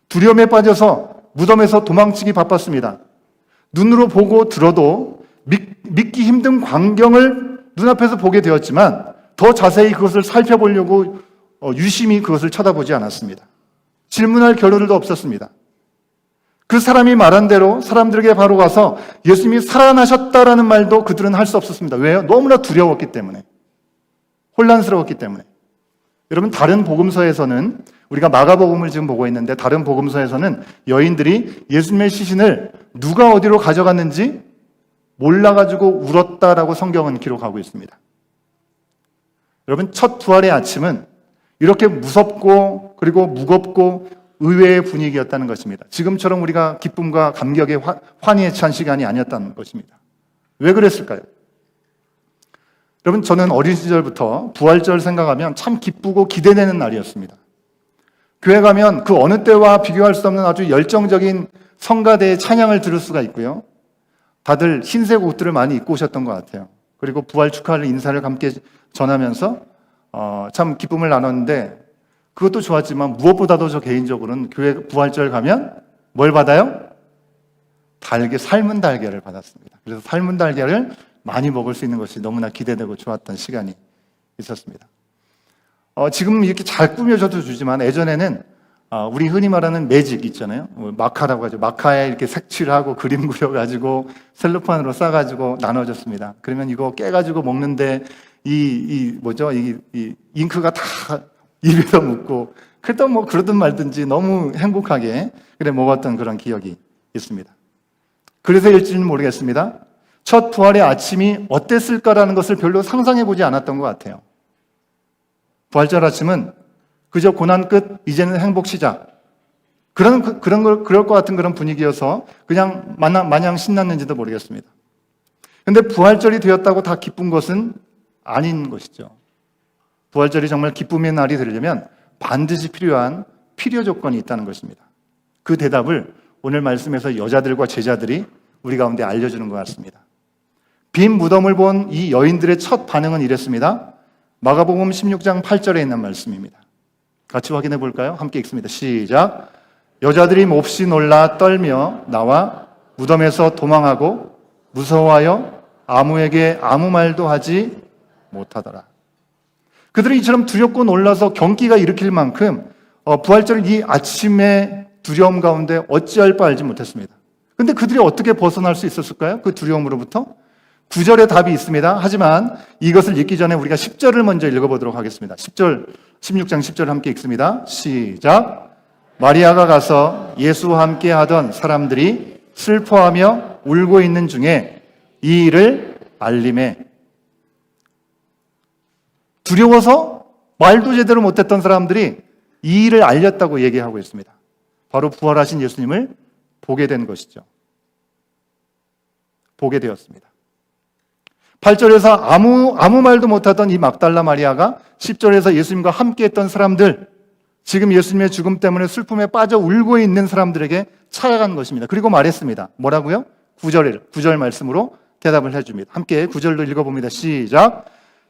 두려움에 빠져서 무덤에서 도망치기 바빴습니다. 눈으로 보고 들어도 믿기 힘든 광경을 눈앞에서 보게 되었지만 더 자세히 그것을 살펴보려고 유심히 그것을 쳐다보지 않았습니다. 질문할 겨를도 없었습니다. 그 사람이 말한 대로 사람들에게 바로 가서 예수님이 살아나셨다라는 말도 그들은 할 수 없었습니다. 왜요? 너무나 두려웠기 때문에, 혼란스러웠기 때문에. 여러분, 다른 복음서에서는, 우리가 마가복음을 지금 보고 있는데 다른 복음서에서는 여인들이 예수님의 시신을 누가 어디로 가져갔는지 몰라가지고 울었다라고 성경은 기록하고 있습니다. 여러분, 첫 부활의 아침은 이렇게 무섭고 그리고 무겁고 의외의 분위기였다는 것입니다. 지금처럼 우리가 기쁨과 감격의 환희에 찬 시간이 아니었다는 것입니다. 왜 그랬을까요? 여러분, 저는 어린 시절부터 부활절 생각하면 참 기쁘고 기대되는 날이었습니다. 교회 가면 그 어느 때와 비교할 수 없는 아주 열정적인 성가대의 찬양을 들을 수가 있고요. 다들 흰색 옷들을 많이 입고 오셨던 것 같아요. 그리고 부활 축하할 인사를 함께 전하면서 참 기쁨을 나눴는데, 그것도 좋았지만 무엇보다도 저 개인적으로는 교회 부활절 가면 뭘 받아요? 삶은 달걀을 받았습니다. 그래서 삶은 달걀을 많이 먹을 수 있는 것이 너무나 기대되고 좋았던 시간이 있었습니다. 지금 이렇게 잘 꾸며줘도 주지만 예전에는 우리 흔히 말하는 매직 있잖아요. 마카라고 하죠. 마카에 이렇게 색칠하고 그림 그려가지고 셀로판으로 싸가지고 나눠줬습니다. 그러면 이거 깨가지고 먹는데 이 잉크가 다 입에서 묻고, 그랬던 그러든 말든지 너무 행복하게 먹었던 그런 기억이 있습니다. 그래서일지는 모르겠습니다. 첫 부활의 아침이 어땠을까라는 것을 별로 상상해보지 않았던 것 같아요. 부활절 아침은 그저 고난 끝, 이제는 행복 시작. 그럴 것 같은 그런 분위기여서 그냥 마냥 신났는지도 모르겠습니다. 근데 부활절이 되었다고 다 기쁜 것은 아닌 것이죠. 부활절이 정말 기쁨의 날이 되려면 반드시 필요한 필요 조건이 있다는 것입니다. 그 대답을 오늘 말씀에서 여자들과 제자들이 우리 가운데 알려주는 것 같습니다. 빈 무덤을 본 이 여인들의 첫 반응은 이랬습니다. 마가복음 16장 8절에 있는 말씀입니다. 같이 확인해 볼까요? 함께 읽습니다. 시작. 여자들이 몹시 놀라 떨며 나와 무덤에서 도망하고 무서워하여 아무에게 아무 말도 하지 못하더라. 그들은 이처럼 두렵고 놀라서 경기가 일으킬 만큼 부활절 이 아침의 두려움 가운데 어찌할 바 알지 못했습니다. 근데 그들이 어떻게 벗어날 수 있었을까요? 그 두려움으로부터? 9절에 답이 있습니다. 하지만 이것을 읽기 전에 우리가 10절을 먼저 읽어보도록 하겠습니다. 10절, 16장 10절 함께 읽습니다. 시작. 마리아가 가서 예수와 함께 하던 사람들이 슬퍼하며 울고 있는 중에 이 일을 알림해. 두려워서 말도 제대로 못했던 사람들이 이 일을 알렸다고 얘기하고 있습니다. 바로 부활하신 예수님을 보게 된 것이죠. 보게 되었습니다. 8절에서 아무 말도 못하던 이 막달라 마리아가 10절에서 예수님과 함께했던 사람들, 지금 예수님의 죽음 때문에 슬픔에 빠져 울고 있는 사람들에게 찾아간 것입니다. 그리고 말했습니다. 뭐라고요? 9절 말씀으로 대답을 해줍니다. 함께 9절로 읽어봅니다. 시작.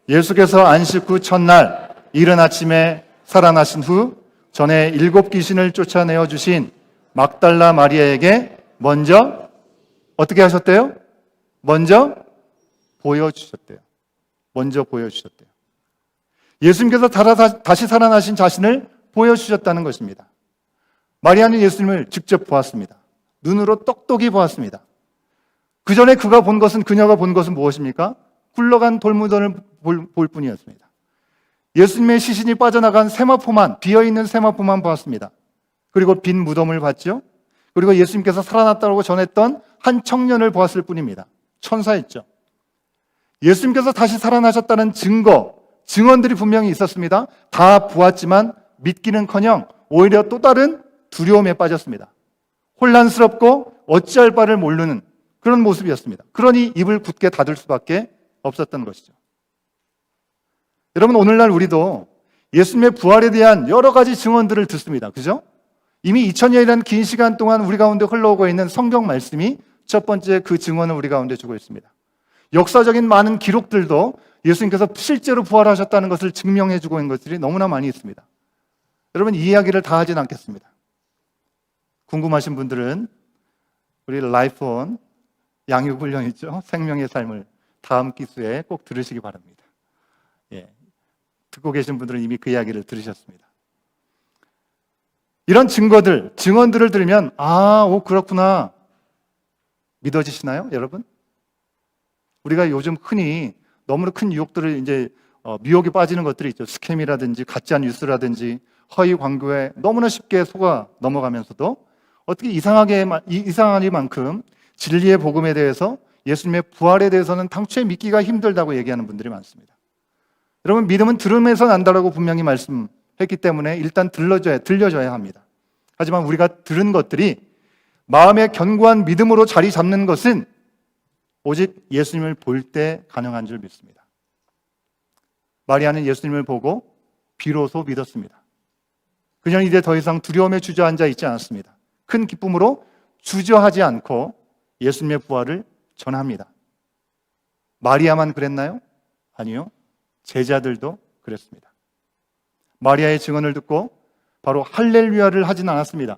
예수께서 안식 후 첫날 이른 아침에 살아나신 후 전에 7 귀신을 쫓아내어 주신 막달라 마리아에게 먼저 어떻게 하셨대요? 먼저 보여주셨대요. 먼저 보여주셨대요. 예수님께서 다시 살아나신 자신을 보여주셨다는 것입니다. 마리아는 예수님을 직접 보았습니다. 눈으로 똑똑히 보았습니다. 그 전에 그녀가 본 것은 무엇입니까? 굴러간 돌무덤을 볼 뿐이었습니다. 예수님의 시신이 빠져나간 세마포만, 비어있는 세마포만 보았습니다. 그리고 빈 무덤을 봤죠. 그리고 예수님께서 살아났다고 전했던 한 청년을 보았을 뿐입니다. 천사였죠. 예수님께서 다시 살아나셨다는 증언들이 분명히 있었습니다. 다 보았지만 믿기는커녕 오히려 또 다른 두려움에 빠졌습니다. 혼란스럽고 어찌할 바를 모르는 그런 모습이었습니다. 그러니 입을 굳게 닫을 수밖에 없었던 것이죠. 여러분, 오늘날 우리도 예수님의 부활에 대한 여러 가지 증언들을 듣습니다. 그죠? 이미 2000년이라는 긴 시간 동안 우리 가운데 흘러오고 있는 성경 말씀이 첫 번째 그 증언을 우리 가운데 주고 있습니다. 역사적인 많은 기록들도 예수님께서 실제로 부활하셨다는 것을 증명해 주고 있는 것들이 너무나 많이 있습니다. 여러분, 이 이야기를 다 하진 않겠습니다. 궁금하신 분들은 우리 라이프온 양육훈련 있죠? 생명의 삶을 다음 기수에 꼭 들으시기 바랍니다. 예. 듣고 계신 분들은 이미 그 이야기를 들으셨습니다. 이런 증언들을 들으면 그렇구나 믿어지시나요, 여러분? 우리가 요즘 흔히 너무나 큰 유혹들을 미혹에 빠지는 것들이 있죠. 스캠이라든지 가짜 뉴스라든지 허위 광고에 너무나 쉽게 속아 넘어가면서도 어떻게 이상하니만큼 진리의 복음에 대해서, 예수님의 부활에 대해서는 당초에 믿기가 힘들다고 얘기하는 분들이 많습니다. 여러분, 믿음은 들음에서 난다라고 분명히 말씀했기 때문에 일단 들려줘야 합니다. 하지만 우리가 들은 것들이 마음의 견고한 믿음으로 자리 잡는 것은 오직 예수님을 볼 때 가능한 줄 믿습니다. 마리아는 예수님을 보고 비로소 믿었습니다. 그녀는 이제 더 이상 두려움에 주저앉아 있지 않았습니다. 큰 기쁨으로 주저하지 않고 예수님의 부활을 전합니다. 마리아만 그랬나요? 아니요. 제자들도 그랬습니다. 마리아의 증언을 듣고 바로 할렐루야를 하진 않았습니다.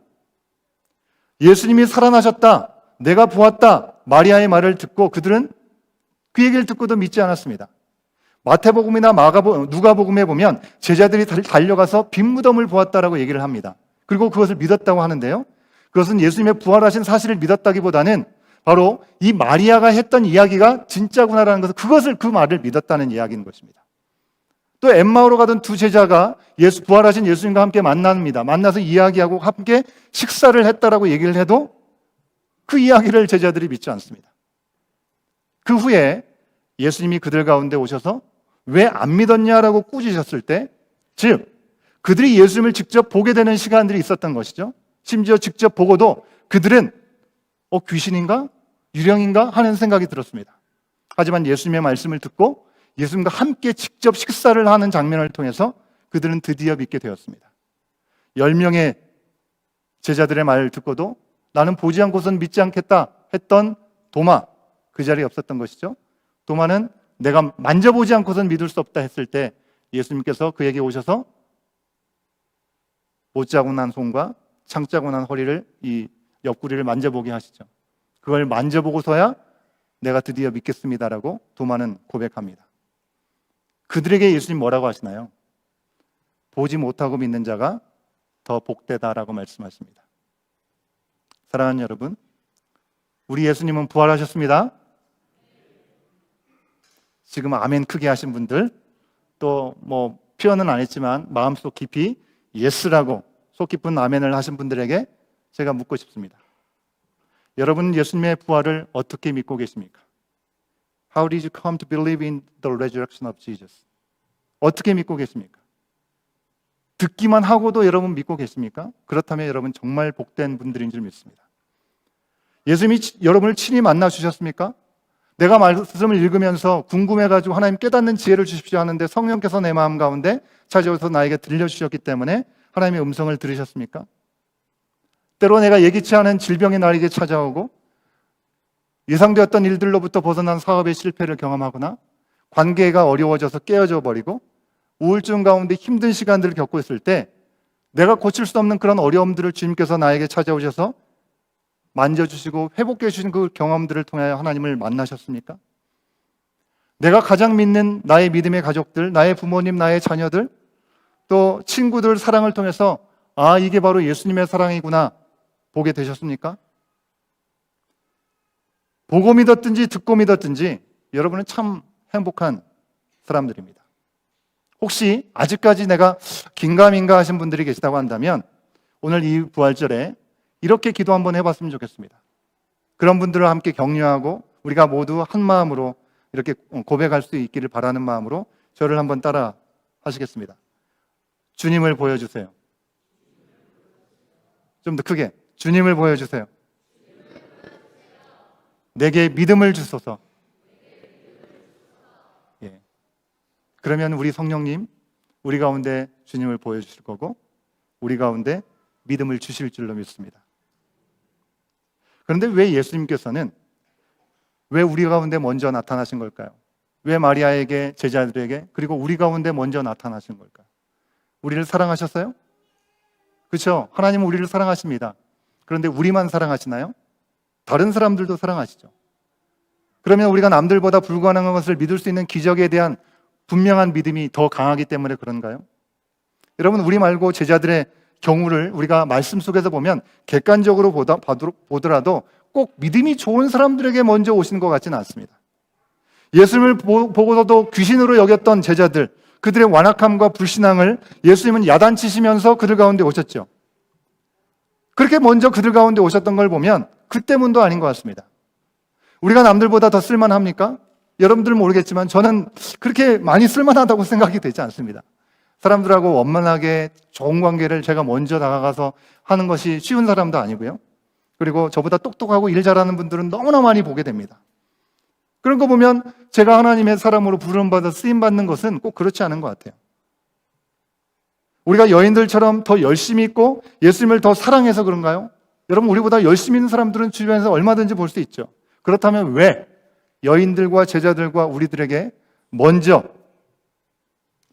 예수님이 살아나셨다, 내가 보았다, 마리아의 말을 듣고 그들은 그 얘기를 듣고도 믿지 않았습니다. 마태복음이나 누가복음에 보면 제자들이 달려가서 빈 무덤을 보았다라고 얘기를 합니다. 그리고 그것을 믿었다고 하는데요, 그것은 예수님의 부활하신 사실을 믿었다기보다는 바로 이 마리아가 했던 이야기가 진짜구나라는 것을, 그 말을 믿었다는 이야기인 것입니다. 또 엠마오로 가던 두 제자가 부활하신 예수님과 함께 만납니다. 만나서 이야기하고 함께 식사를 했다라고 얘기를 해도 그 이야기를 제자들이 믿지 않습니다. 그 후에 예수님이 그들 가운데 오셔서 왜 안 믿었냐라고 꾸짖으셨을 때, 즉 그들이 예수님을 직접 보게 되는 시간들이 있었던 것이죠. 심지어 직접 보고도 그들은 귀신인가? 유령인가? 하는 생각이 들었습니다. 하지만 예수님의 말씀을 듣고 예수님과 함께 직접 식사를 하는 장면을 통해서 그들은 드디어 믿게 되었습니다. 10명의 제자들의 말을 듣고도 나는 보지 않고선 믿지 않겠다 했던 도마, 그 자리에 없었던 것이죠. 도마는 내가 만져보지 않고선 믿을 수 없다 했을 때 예수님께서 그에게 오셔서 못자고 난 손과 창자고 난 허리를, 이 옆구리를 만져보게 하시죠. 그걸 만져보고서야 내가 드디어 믿겠습니다라고 도마는 고백합니다. 그들에게 예수님 뭐라고 하시나요? 보지 못하고 믿는 자가 더 복되다라고 말씀하십니다. 사랑하는 여러분, 우리 예수님은 부활하셨습니다. 지금 아멘 크게 하신 분들, 또 표현은 안 했지만 마음속 깊이 예스라고 속 깊은 아멘을 하신 분들에게 제가 묻고 싶습니다. 여러분은 예수님의 부활을 어떻게 믿고 계십니까? How did you come to believe in the resurrection of Jesus? 어떻게 믿고 계십니까? 듣기만 하고도 여러분 믿고 계십니까? 그렇다면 여러분 정말 복된 분들인 줄 믿습니다. 예수님이 여러분을 친히 만나 주셨습니까? 내가 말씀을 읽으면서 궁금해가지고 하나님 깨닫는 지혜를 주십시오 하는데 성령께서 내 마음 가운데 찾아오셔서 나에게 들려주셨기 때문에 하나님의 음성을 들으셨습니까? 때로 내가 예기치 않은 질병이 나에게 찾아오고 예상되었던 일들로부터 벗어난 사업의 실패를 경험하거나 관계가 어려워져서 깨어져 버리고 우울증 가운데 힘든 시간들을 겪고 있을 때 내가 고칠 수 없는 그런 어려움들을 주님께서 나에게 찾아오셔서 만져주시고 회복해 주신 그 경험들을 통하여 하나님을 만나셨습니까? 내가 가장 믿는 나의 믿음의 가족들, 나의 부모님, 나의 자녀들, 또 친구들 사랑을 통해서 아, 이게 바로 예수님의 사랑이구나 보게 되셨습니까? 보고 믿었든지 듣고 믿었든지 여러분은 참 행복한 사람들입니다. 혹시 아직까지 내가 긴가민가 하신 분들이 계시다고 한다면 오늘 이 부활절에 이렇게 기도 한번 해봤으면 좋겠습니다. 그런 분들을 함께 격려하고 우리가 모두 한 마음으로 이렇게 고백할 수 있기를 바라는 마음으로 저를 한번 따라 하시겠습니다. 주님을 보여주세요. 좀 더 크게. 주님을 보여주세요. 내게 믿음을 주소서. 예. 그러면 우리 성령님, 우리 가운데 주님을 보여주실 거고 우리 가운데 믿음을 주실 줄로 믿습니다. 그런데 왜 예수님께서는 왜 우리 가운데 먼저 나타나신 걸까요? 왜 마리아에게, 제자들에게, 그리고 우리 가운데 먼저 나타나신 걸까요? 우리를 사랑하셨어요? 그렇죠? 하나님은 우리를 사랑하십니다. 그런데 우리만 사랑하시나요? 다른 사람들도 사랑하시죠. 그러면 우리가 남들보다 불가능한 것을 믿을 수 있는 기적에 대한 분명한 믿음이 더 강하기 때문에 그런가요? 여러분, 우리 말고 제자들의 경우를 우리가 말씀 속에서 보면 객관적으로 보더라도 꼭 믿음이 좋은 사람들에게 먼저 오시는 것 같지는 않습니다. 예수님을 보고서도 귀신으로 여겼던 제자들, 그들의 완악함과 불신앙을 예수님은 야단치시면서 그들 가운데 오셨죠. 그렇게 먼저 그들 가운데 오셨던 걸 보면 그 때문도 아닌 것 같습니다. 우리가 남들보다 더 쓸만합니까? 여러분들은 모르겠지만 저는 그렇게 많이 쓸만하다고 생각이 되지 않습니다. 사람들하고 원만하게 좋은 관계를 제가 먼저 다가가서 하는 것이 쉬운 사람도 아니고요. 그리고 저보다 똑똑하고 일 잘하는 분들은 너무나 많이 보게 됩니다. 그런 거 보면 제가 하나님의 사람으로 부름받아 쓰임받는 것은 꼭 그렇지 않은 것 같아요. 우리가 여인들처럼 더 열심히 있고 예수님을 더 사랑해서 그런가요? 여러분, 우리보다 열심히 있는 사람들은 주변에서 얼마든지 볼 수 있죠. 그렇다면 왜 여인들과 제자들과 우리들에게 먼저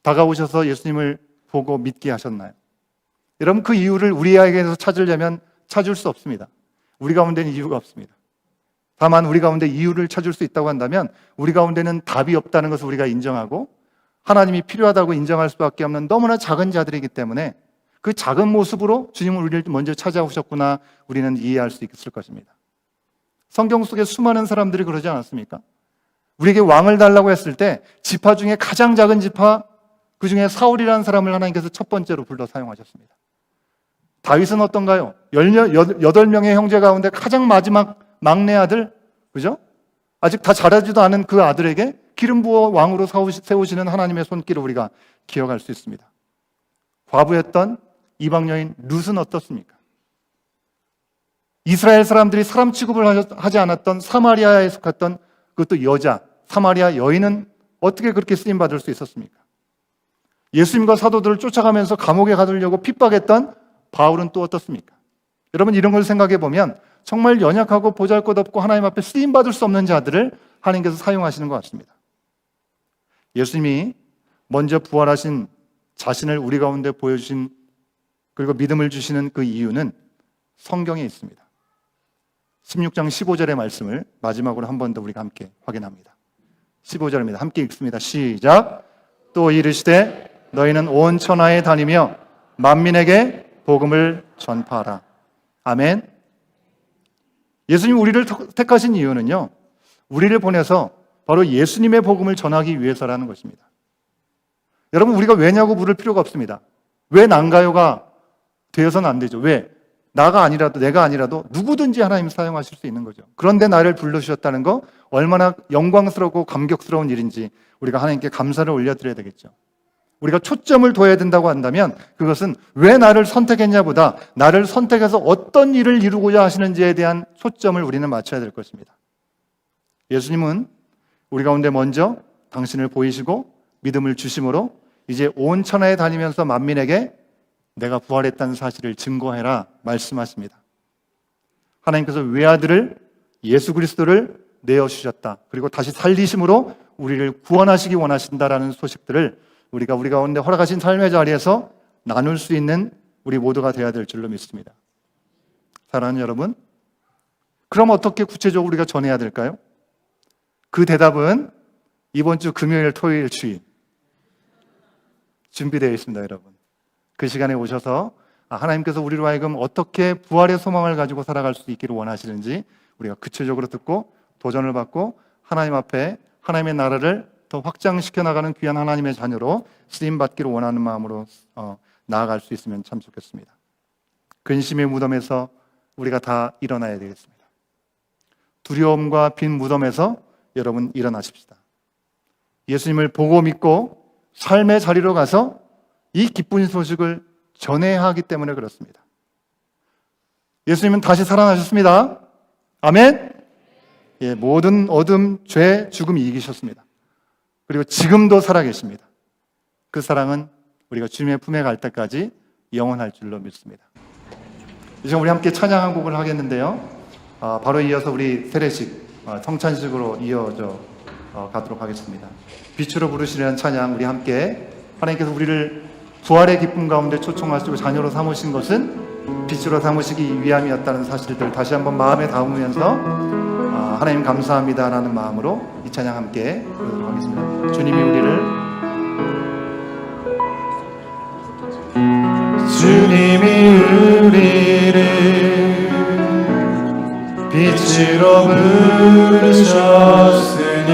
다가오셔서 예수님을 보고 믿게 하셨나요? 여러분, 그 이유를 우리에게서 찾으려면 찾을 수 없습니다. 우리 가운데는 이유가 없습니다. 다만 우리 가운데 이유를 찾을 수 있다고 한다면 우리 가운데는 답이 없다는 것을 우리가 인정하고 하나님이 필요하다고 인정할 수밖에 없는 너무나 작은 자들이기 때문에 그 작은 모습으로 주님은 우리를 먼저 찾아오셨구나 우리는 이해할 수 있을 것입니다. 성경 속에 수많은 사람들이 그러지 않았습니까? 우리에게 왕을 달라고 했을 때 지파 중에 가장 작은 지파, 그 중에 사울이라는 사람을 하나님께서 첫 번째로 불러 사용하셨습니다. 다윗은 어떤가요? 18명의 형제 가운데 가장 마지막 막내 아들, 그죠? 아직 다 자라지도 않은 그 아들에게 기름 부어 왕으로 세우시는 하나님의 손길을 우리가 기억할 수 있습니다. 과부였던 이방 여인 룻은 어떻습니까? 이스라엘 사람들이 사람 취급을 하지 않았던 사마리아에 속했던 그것도 여자, 사마리아 여인은 어떻게 그렇게 쓰임받을 수 있었습니까? 예수님과 사도들을 쫓아가면서 감옥에 가두려고 핍박했던 바울은 또 어떻습니까? 여러분, 이런 걸 생각해 보면 정말 연약하고 보잘것없고 하나님 앞에 쓰임받을 수 없는 자들을 하나님께서 사용하시는 것 같습니다. 예수님이 먼저 부활하신 자신을 우리 가운데 보여주신 그리고 믿음을 주시는 그 이유는 성경에 있습니다. 16장 15절의 말씀을 마지막으로 한 번 더 우리가 함께 확인합니다. 15절입니다. 함께 읽습니다. 시작. 또 이르시되 너희는 온 천하에 다니며 만민에게 복음을 전파하라. 아멘. 예수님이 우리를 택하신 이유는요, 우리를 보내서 바로 예수님의 복음을 전하기 위해서라는 것입니다. 여러분, 우리가 왜냐고 물을 필요가 없습니다. 왜 난가요가 되어서는 안 되죠. 왜? 나가 아니라도, 내가 아니라도 누구든지 하나님 사용하실 수 있는 거죠. 그런데 나를 불러주셨다는 거 얼마나 영광스럽고 감격스러운 일인지 우리가 하나님께 감사를 올려드려야 되겠죠. 우리가 초점을 둬야 된다고 한다면 그것은 왜 나를 선택했냐보다 나를 선택해서 어떤 일을 이루고자 하시는지에 대한 초점을 우리는 맞춰야 될 것입니다. 예수님은 우리 가운데 먼저 당신을 보이시고 믿음을 주심으로 이제 온 천하에 다니면서 만민에게 내가 부활했다는 사실을 증거해라 말씀하십니다. 하나님께서 외아들을 예수 그리스도를 내어주셨다. 그리고 다시 살리심으로 우리를 구원하시기 원하신다라는 소식들을 우리 가운데 허락하신 삶의 자리에서 나눌 수 있는 우리 모두가 되어야 될 줄로 믿습니다. 사랑하는 여러분, 그럼 어떻게 구체적으로 우리가 전해야 될까요? 그 대답은 이번 주 금요일, 토요일 주일 준비되어 있습니다, 여러분. 그 시간에 오셔서 하나님께서 우리로 하여금 어떻게 부활의 소망을 가지고 살아갈 수 있기를 원하시는지 우리가 구체적으로 듣고 도전을 받고 하나님 앞에 하나님의 나라를 더 확장시켜 나가는 귀한 하나님의 자녀로 쓰임받기를 원하는 마음으로 나아갈 수 있으면 참 좋겠습니다. 근심의 무덤에서 우리가 다 일어나야 되겠습니다. 두려움과 빈 무덤에서 여러분 일어나십시다. 예수님을 보고 믿고 삶의 자리로 가서 이 기쁜 소식을 전해야 하기 때문에 그렇습니다. 예수님은 다시 살아나셨습니다. 아멘. 예, 모든 어둠, 죄, 죽음이 이기셨습니다. 그리고 지금도 살아계십니다. 그 사랑은 우리가 주님의 품에 갈 때까지 영원할 줄로 믿습니다. 이제 우리 함께 찬양 한 곡을 하겠는데요. 바로 이어서 우리 세례식, 성찬식으로 이어져 가도록 하겠습니다. 빛으로 부르시려는 찬양 우리 함께 하나님께서 우리를 부활의 기쁨 가운데 초청하시고 자녀로 삼으신 것은 빛으로 삼으시기 위함이었다는 사실들 다시 한번 마음에 담으면서 하나님 감사합니다라는 마음으로 이 찬양 함께 부르도록 하겠습니다. 주님이 우리를 빛으로 부르셨으니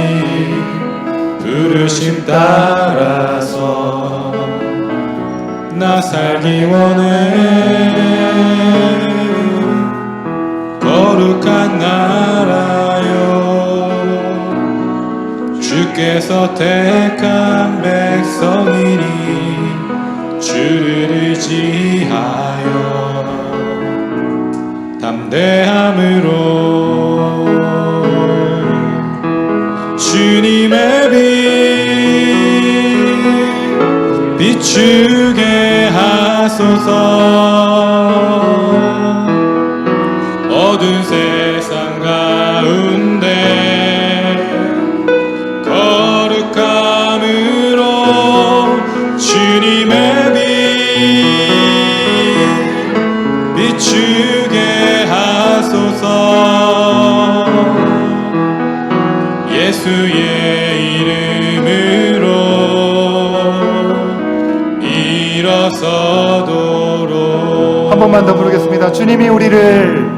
부르심 따라서 나 살기 원해. 거룩한 나라요 주께서 택한 백성이니 주를 의지하여 담대함으로 주님의 빛 비추게 하소서. 어두운 세상 가운데 거룩함으로 주님의 빛 비추게 하소서. 예수의 이름으로 일어서도록. 한 번만 더 부르겠습니다. 주님이 우리를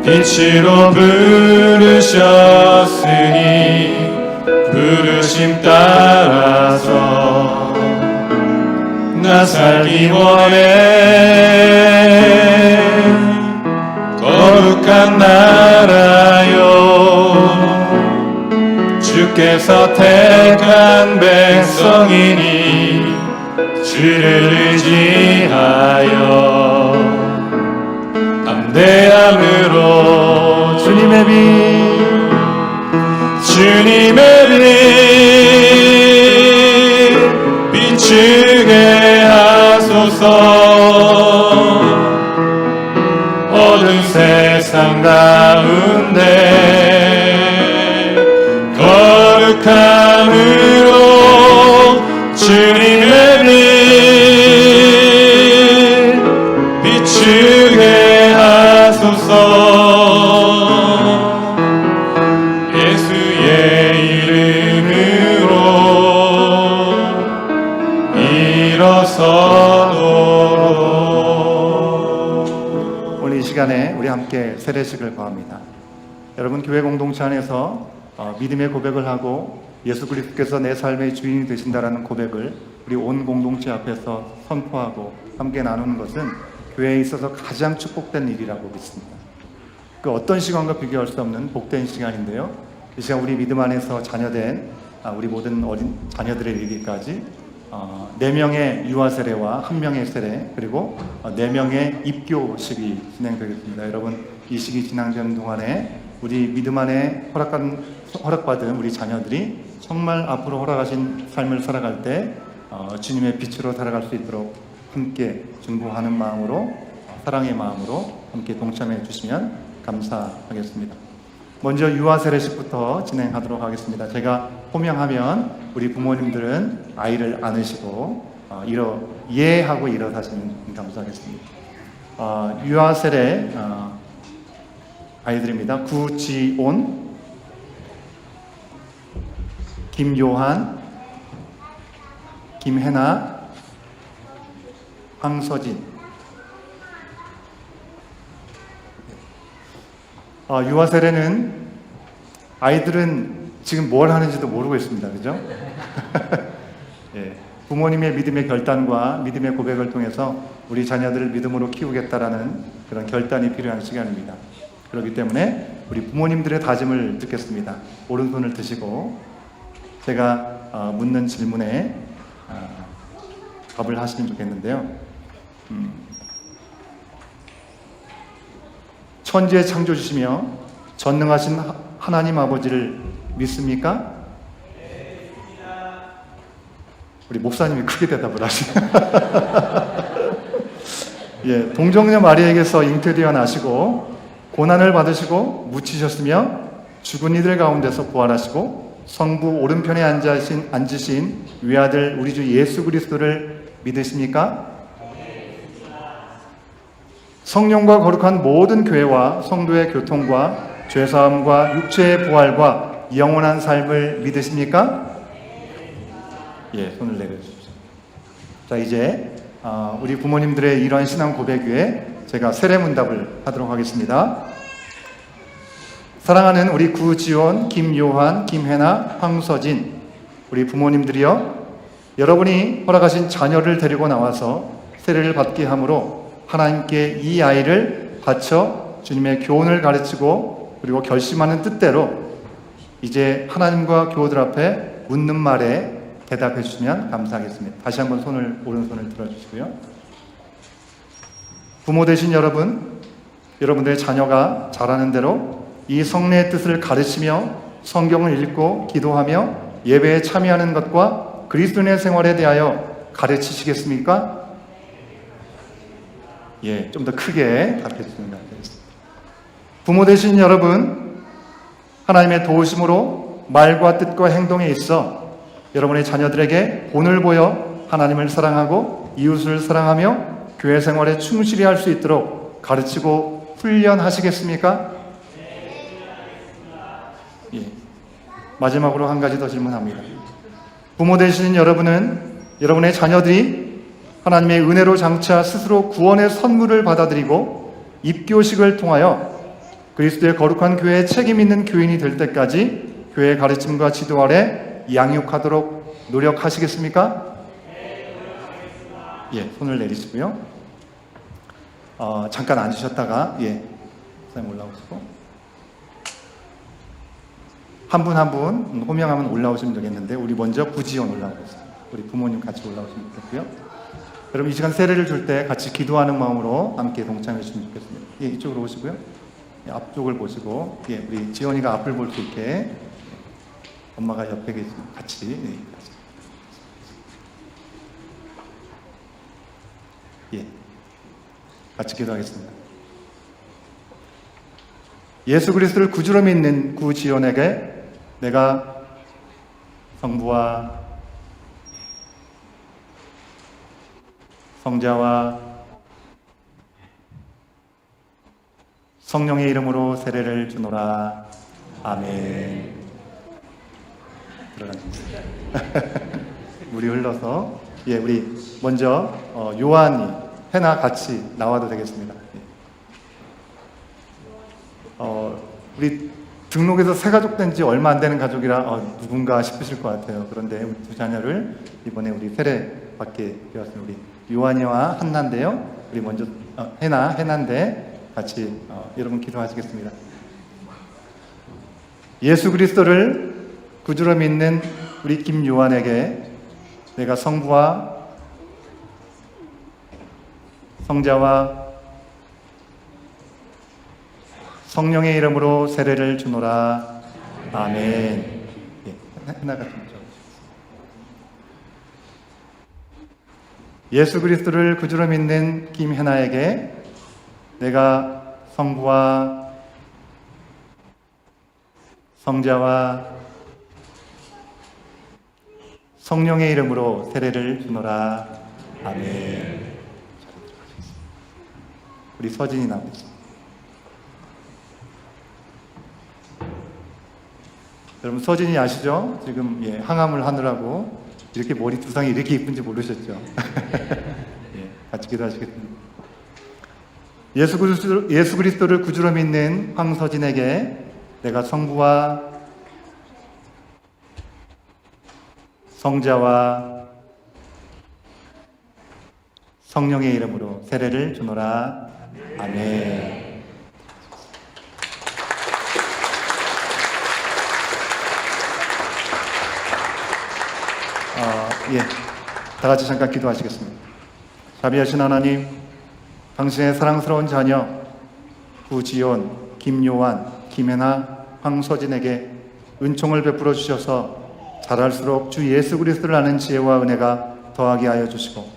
빛으로 부르셨으니 부르심 따라서 나 살기 원해. 거룩한 나라요 주께서 택한 백성이니 주를 의지하여 담대함으로 주님의 빛 비추게 하소서. 어두운 세상 가운데 거룩함으로 주님의 빛 비추게 하소서. 예수의 이름으로 일어서도록. 오늘 이 시간에 우리 함께 세례식을 거합니다. 여러분, 교회 공동체 안에서 믿음의 고백을 하고 예수 그리스도께서 내 삶의 주인이 되신다라는 고백을 우리 온 공동체 앞에서 선포하고 함께 나누는 것은 교회에 있어서 가장 축복된 일이라고 믿습니다. 그 어떤 시간과 비교할 수 없는 복된 시간인데요. 이 시간 우리 믿음 안에서 자녀된 우리 모든 어린 자녀들의 이르기까지 4명의 유아 세례와 1명의 세례, 그리고 4명의 입교식이 진행되겠습니다. 여러분, 이 시기 진행되는 동안에 우리 믿음 안에 허락받은 우리 자녀들이 정말 앞으로 허락하신 삶을 살아갈 때 주님의 빛으로 살아갈 수 있도록 함께 중보하는 마음으로, 사랑의 마음으로 함께 동참해 주시면 감사하겠습니다. 먼저 유아 세례식부터 진행하도록 하겠습니다. 제가 호명하면 우리 부모님들은 아이를 안으시고 예하고 일어나시면 감사하겠습니다. 유아 세례 아이들입니다. 구지온, 김요한, 김혜나, 황서진. 유아 세례는 아이들은 지금 뭘 하는지도 모르고 있습니다. 그죠? 예, 부모님의 믿음의 결단과 믿음의 고백을 통해서 우리 자녀들을 믿음으로 키우겠다라는 그런 결단이 필요한 시간입니다. 그렇기 때문에 우리 부모님들의 다짐을 듣겠습니다. 오른손을 드시고 제가 묻는 질문에 답을 하시면 좋겠는데요. 천지의 창조주시며 전능하신 하나님 아버지를 믿습니까? 우리 목사님이 크게 대답을 하시네요. 예, 동정녀 마리아에게서 잉태되어 나시고 고난을 받으시고 묻히셨으며 죽은 이들 가운데서 부활하시고 성부 오른편에 앉으신 외아들 우리 주 예수 그리스도를 믿으십니까? 성령과 거룩한 모든 교회와 성도의 교통과 죄사함과 육체의 부활과 영원한 삶을 믿으십니까? 예, 손을 내려주십시오. 자, 이제 우리 부모님들의 이러한 신앙 고백 위에 제가 세례문답을 하도록 하겠습니다. 사랑하는 우리 구지원, 김요한, 김혜나, 황서진 우리 부모님들이여, 여러분이 허락하신 자녀를 데리고 나와서 세례를 받게 함으로 하나님께 이 아이를 바쳐 주님의 교훈을 가르치고 그리고 결심하는 뜻대로 이제 하나님과 교우들 앞에 묻는 말에 대답해 주시면 감사하겠습니다. 다시 한번 오른손을 들어주시고요. 부모 되신 여러분, 여러분들의 자녀가 잘하는 대로 이 성례의 뜻을 가르치며 성경을 읽고 기도하며 예배에 참여하는 것과 그리스도인의 생활에 대하여 가르치시겠습니까? 예, 좀 더 크게 답해 주시면 되겠습니다. 부모 되신 여러분, 하나님의 도우심으로 말과 뜻과 행동에 있어 여러분의 자녀들에게 본을 보여 하나님을 사랑하고 이웃을 사랑하며 교회 생활에 충실히 할 수 있도록 가르치고 훈련하시겠습니까? 예. 마지막으로 한 가지 더 질문합니다. 부모 되시는 여러분은 여러분의 자녀들이 하나님의 은혜로 장차 스스로 구원의 선물을 받아들이고 입교식을 통하여 그리스도의 거룩한 교회에 책임 있는 교인이 될 때까지 교회의 가르침과 지도 아래 양육하도록 노력하시겠습니까? 예, 손을 내리시고요. 잠깐 앉으셨다가 선생님 올라오시고 한 분 한 분 호명하면 올라오시면 되겠는데 우리 먼저 구지원 올라오겠습니다. 우리 부모님 같이 올라오시면 좋겠고요. 여러분 이 시간 세례를 줄 때 같이 기도하는 마음으로 함께 동참해 주시면 좋겠습니다. 예, 이쪽으로 오시고요. 예, 앞쪽을 보시고 우리 지원이가 앞을 볼 수 있게 엄마가 옆에 계시면 같이 같이 기도하겠습니다. 예수 그리스도를 구주로 믿는 구지원에게 내가 성부와 성자와 성령의 이름으로 세례를 주노라. 아멘. 들어가겠습니다. 물이 흘러서 우리 먼저 요한이 해나 같이 나와도 되겠습니다. 우리 등록해서 새 가족 된 지 얼마 안 되는 가족이라 누군가 싶으실 것 같아요. 그런데 우리 두 자녀를 이번에 우리 세례 받게 되었습니다. 우리 요한이와 한나인데요. 우리 먼저 해나인데 같이 여러분 기도하시겠습니다. 예수 그리스도를 구주로 믿는 우리 김요한에게 내가 성부와 성자와 성령의 이름으로 세례를 주노라. 아멘. 예, 하나가 좀 적어주세요. 예수 그리스도를 구주로 믿는 김혜나에게 내가 성부와 성자와 성령의 이름으로 세례를 주노라. 아멘. 우리 서진이 나오겠습니다. 여러분 서진이 아시죠? 지금 항암을 하느라고 이렇게 머리 두상이 이렇게 이쁜지 모르셨죠? 같이 기도하시겠습니다. 예수 그리스도를 구주로 믿는 황서진에게 내가 성부와 성자와 성령의 이름으로 세례를 주노라. 아멘. 다 같이 잠깐 기도하시겠습니다. 자비하신 하나님, 당신의 사랑스러운 자녀 구지온, 김요한, 김혜나, 황서진에게 은총을 베풀어 주셔서 자랄수록 주 예수 그리스도를 아는 지혜와 은혜가 더하게 하여 주시고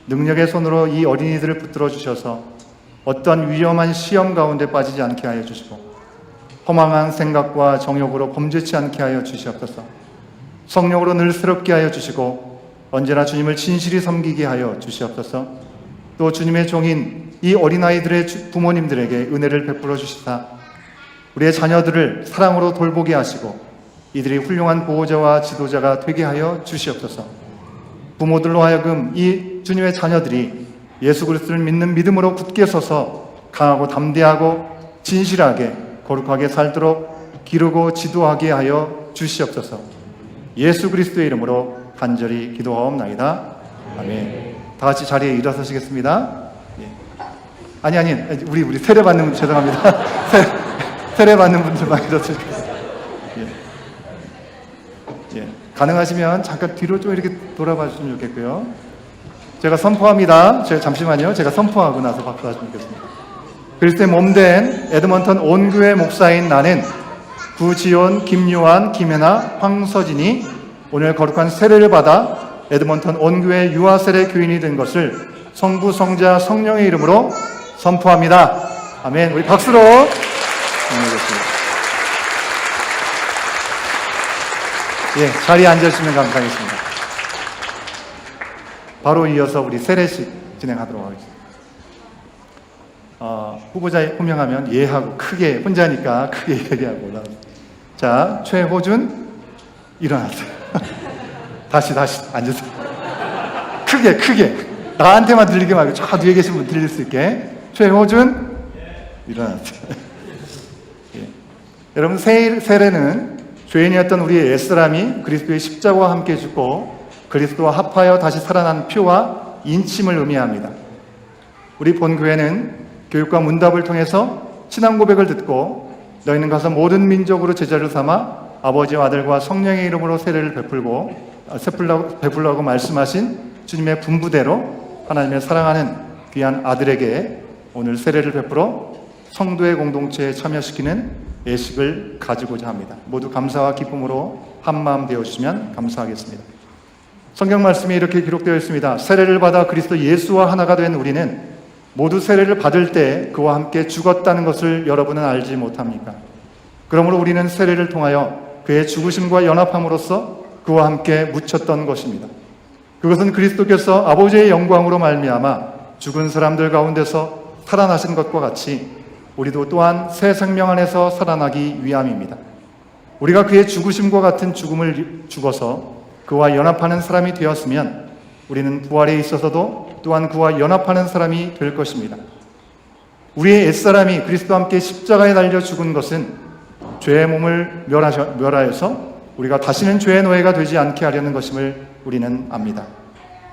능력의 손으로 이 어린이들을 붙들어 주셔서 어떤 위험한 시험 가운데 빠지지 않게 하여 주시고 허망한 생각과 정욕으로 범죄치 않게 하여 주시옵소서. 성령으로 늘 새롭게 하여 주시고 언제나 주님을 진실히 섬기게 하여 주시옵소서. 또 주님의 종인 이 어린아이들의 부모님들에게 은혜를 베풀어 주시사 우리의 자녀들을 사랑으로 돌보게 하시고 이들이 훌륭한 보호자와 지도자가 되게 하여 주시옵소서. 부모들로 하여금 이 주님의 자녀들이 예수 그리스도를 믿는 믿음으로 굳게 서서 강하고 담대하고 진실하게 거룩하게 살도록 기르고 지도하게 하여 주시옵소서. 예수 그리스도의 이름으로 간절히 기도하옵나이다. 아멘. 다 같이 자리에 일어서시겠습니다. 아니 우리 세례 받는 분 죄송합니다. 세례 받는 분들만 일어서시겠습니다. 가능하시면 잠깐 뒤로 좀 이렇게 돌아봐 주시면 좋겠고요. 제가 선포합니다. 잠시만요. 제가 선포하고 나서 박수하시면 좋겠습니다. 그리스도의 몸된 에드먼턴 온교회 목사인 나는 구지온, 김요한, 김혜나, 황서진이 오늘 거룩한 세례를 받아 에드먼턴 온교회 유아세례 교인이 된 것을 성부, 성자, 성령의 이름으로 선포합니다. 아멘. 우리 박수로 응원하겠습니다. 자리에 앉아주시면 감사하겠습니다. 바로 이어서 우리 세례식 진행하도록 하겠습니다. 후보자 호명하면 예하고 크게, 혼자니까 크게 얘기하고 올라갑니다. 자, 최호준 일어나세요. 다시 앉으세요. 크게 나한테만 들리게 말고 저 뒤에 계신 분 들릴 수 있게. 최호준 일어나세요. 여러분 세례는 죄인이었던 우리의 옛사람이 그리스도의 십자가와 함께 죽고 그리스도와 합하여 다시 살아난 표와 인침을 의미합니다. 우리 본교회는 교육과 문답을 통해서 신앙 고백을 듣고 너희는 가서 모든 민족으로 제자를 삼아 아버지와 아들과 성령의 이름으로 세례를 베풀라고 말씀하신 주님의 분부대로 하나님의 사랑하는 귀한 아들에게 오늘 세례를 베풀어 성도의 공동체에 참여시키는 예식을 가지고자 합니다. 모두 감사와 기쁨으로 한마음 되어주시면 감사하겠습니다. 성경 말씀에 이렇게 기록되어 있습니다. 세례를 받아 그리스도 예수와 하나가 된 우리는 모두 세례를 받을 때 그와 함께 죽었다는 것을 여러분은 알지 못합니까? 그러므로 우리는 세례를 통하여 그의 죽으심과 연합함으로써 그와 함께 묻혔던 것입니다. 그것은 그리스도께서 아버지의 영광으로 말미암아 죽은 사람들 가운데서 살아나신 것과 같이 우리도 또한 새 생명 안에서 살아나기 위함입니다. 우리가 그의 죽으심과 같은 죽음을 죽어서 그와 연합하는 사람이 되었으면 우리는 부활에 있어서도 또한 그와 연합하는 사람이 될 것입니다. 우리의 옛사람이 그리스도와 함께 십자가에 달려 죽은 것은 죄의 몸을 멸하여서 우리가 다시는 죄의 노예가 되지 않게 하려는 것임을 우리는 압니다.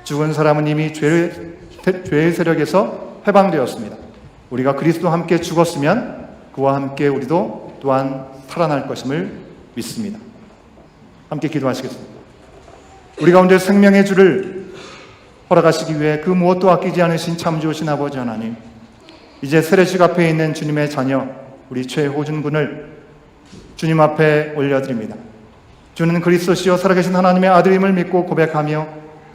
죽은 사람은 이미 죄의 세력에서 해방되었습니다. 우리가 그리스도와 함께 죽었으면 그와 함께 우리도 또한 살아날 것임을 믿습니다. 함께 기도하시겠습니다. 우리 가운데 생명의 주를 허락하시기 위해 그 무엇도 아끼지 않으신 참 좋으신 아버지 하나님, 이제 세례식 앞에 있는 주님의 자녀 우리 최호준 군을 주님 앞에 올려드립니다. 주는 그리스도시요 살아계신 하나님의 아들임을 믿고 고백하며